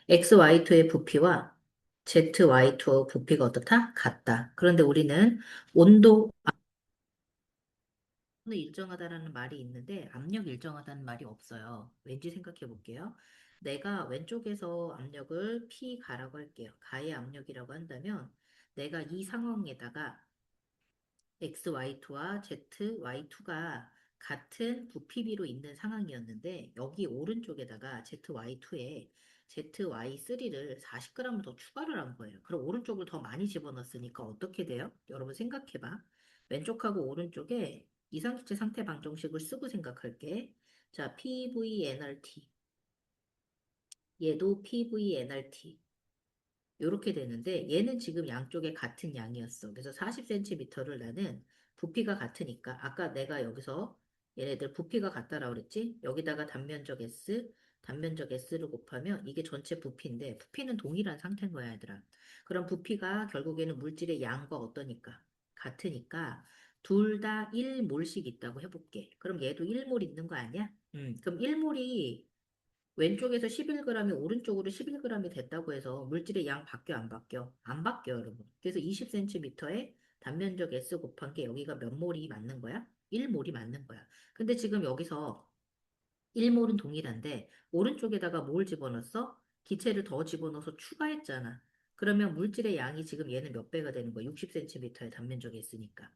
XY2의 부피와 ZY2 부피가 어떻다? 같다. 그런데 우리는 온도는 일정하다라는 말이 있는데 압력 일정하다는 말이 없어요. 왠지 생각해 볼게요. 내가 왼쪽에서 압력을 P가라고 할게요. 가의 압력이라고 한다면 내가 이 상황에다가 XY2와 ZY2가 같은 부피비로 있는 상황이었는데 여기 오른쪽에다가 ZY2에 ZY3를 40g 더 추가를 한 거예요. 그럼 오른쪽을 더 많이 집어넣었으니까 어떻게 돼요? 여러분 생각해봐. 왼쪽하고 오른쪽에 이상기체 상태 방정식을 쓰고 생각할게. 자, PVNRT. 얘도 PV, NRT. 요렇게 되는데 얘는 지금 양쪽에 같은 양이었어. 그래서 40cm를 나는 부피가 같으니까 아까 내가 여기서 얘네들 부피가 같다라고 그랬지? 여기다가 단면적 S, 단면적 S를 곱하면 이게 전체 부피인데 부피는 동일한 상태인 거야, 얘들아. 그럼 부피가 결국에는 물질의 양과 어떠니까? 같으니까 둘 다 1몰씩 있다고 해볼게. 그럼 얘도 1몰 있는 거 아니야? 그럼 1몰이 왼쪽에서 11g이 오른쪽으로 11g이 됐다고 해서 물질의 양 바뀌어 안 바뀌어? 안 바뀌어 여러분. 그래서 20cm에 단면적 S 곱한 게 여기가 몇 몰이 맞는 거야? 1몰이 맞는 거야. 근데 지금 여기서 1몰은 동일한데 오른쪽에다가 뭘 집어넣었어? 기체를 더 집어넣어서 추가했잖아. 그러면 물질의 양이 지금 얘는 몇 배가 되는 거야? 60cm의 단면적이 있으니까.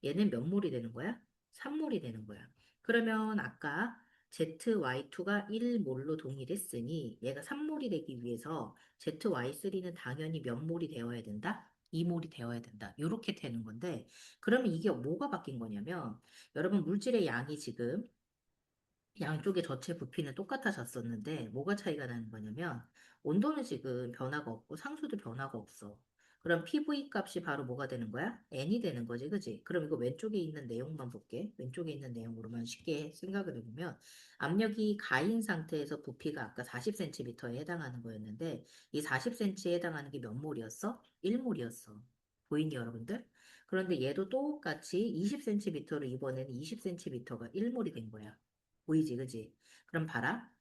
얘는 몇 몰이 되는 거야? 3몰이 되는 거야. 그러면 아까 ZY2가 1몰로 동일했으니 얘가 3몰이 되기 위해서 ZY3는 당연히 몇 몰이 되어야 된다? 2몰이 되어야 된다. 이렇게 되는 건데 그러면 이게 뭐가 바뀐 거냐면 여러분 물질의 양이 지금 양쪽의 전체 부피는 똑같아졌었는데 뭐가 차이가 나는 거냐면 온도는 지금 변화가 없고 상수도 변화가 없어. 그럼 PV 값이 바로 뭐가 되는 거야? N이 되는 거지, 그지? 그럼 이거 왼쪽에 있는 내용만 볼게. 왼쪽에 있는 내용으로만 쉽게 생각을 해보면 압력이 가인 상태에서 부피가 아까 40cm에 해당하는 거였는데 이 40cm에 해당하는 게 몇 몰이었어? 1몰이었어. 보이니 여러분들? 그런데 얘도 똑같이 20cm로 이번에는 20cm가 1몰이 된 거야. 보이지, 그지? 그럼 봐라.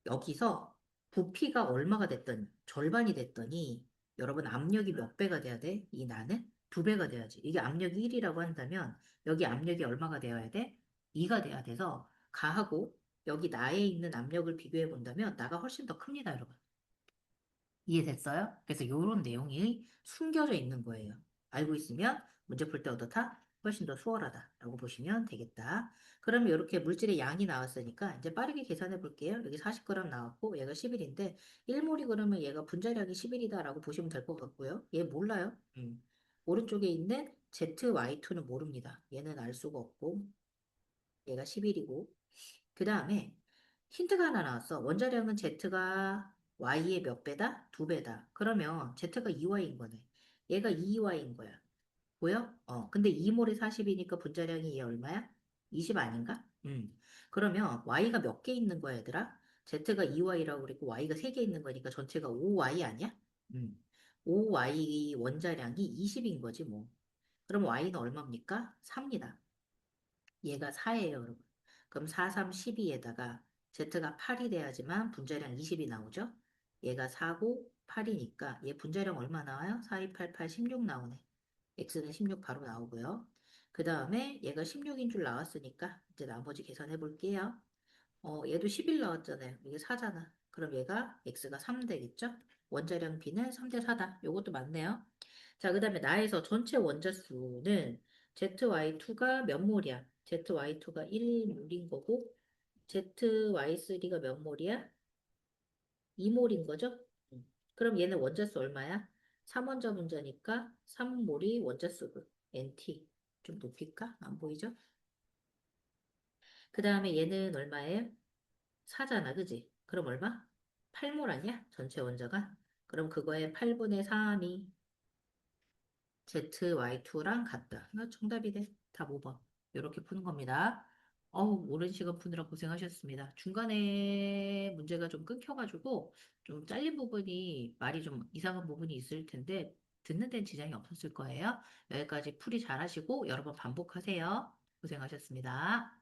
여기서 부피가 얼마가 됐더니, 절반이 됐더니, 여러분 압력이 몇 배가 돼야 돼? 이 나는? 두 배가 돼야지. 이게 압력이 1이라고 한다면, 여기 압력이 얼마가 되어야 돼? 2가 돼야 돼서, 가하고, 여기 나에 있는 압력을 비교해 본다면, 나가 훨씬 더 큽니다, 여러분. 이해됐어요? 그래서 이런 내용이 숨겨져 있는 거예요. 알고 있으면 문제 풀 때 어떻다? 훨씬 더 수월하다라고 보시면 되겠다. 그러면 이렇게 물질의 양이 나왔으니까 이제 빠르게 계산해 볼게요. 여기 40g 나왔고 얘가 11인데 1몰이 그러면 얘가 분자량이 11이다라고 보시면 될 것 같고요. 얘 몰라요. 오른쪽에 있는 ZY2는 모릅니다. 얘는 알 수가 없고 얘가 11이고 그 다음에 힌트가 하나 나왔어. 원자량은 Z가 Y의 몇 배다? 두 배다. 그러면 Z가 2Y인 거네. 얘가 2Y인 거야. 보여? 근데 2몰에 40이니까 분자량이 얘 얼마야? 20 아닌가? 그러면 Y가 몇 개 있는 거야, 얘들아? Z가 2Y라고 그랬고 Y가 3개 있는 거니까 전체가 5Y 아니야? 음. 5Y 원자량이 20인 거지, 뭐. 그럼 Y는 얼마입니까? 3이다. 얘가 4예요, 여러분. 그럼 4, 3, 12에다가 Z가 8이 돼야지만 분자량 20이 나오죠? 얘가 4고 8이니까 얘 분자량 얼마 나와요? 4, 2, 8, 8, 16 나오네. X는 16 바로 나오고요. 그 다음에 얘가 16인 줄 나왔으니까 이제 나머지 계산해 볼게요. 얘도 11 나왔잖아요. 이게 4잖아. 그럼 얘가 X가 3 되겠죠? 원자량 B는 3대 4다. 요것도 맞네요. 자, 그 다음에 나에서 전체 원자수는 ZY2가 몇 몰이야? ZY2가 1몰인 거고, ZY3가 몇 몰이야? 2몰인 거죠? 그럼 얘는 원자수 얼마야? 3원자 분자니까 3몰이 원자수고, NT. 좀 높일까? 안 보이죠? 그 다음에 얘는 얼마예요? 4잖아, 그지? 그럼 얼마? 8몰 아니야? 전체 원자가? 그럼 그거의 8분의 3이 ZY2랑 같다. 이거 정답이네. 답 5번. 이렇게 푸는 겁니다. 오랜 시간 푸느라 고생하셨습니다. 중간에 문제가 좀 끊겨가지고 좀 잘린 부분이 말이 좀 이상한 부분이 있을 텐데 듣는 데는 지장이 없었을 거예요. 여기까지 풀이 잘 하시고 여러 번 반복하세요. 고생하셨습니다.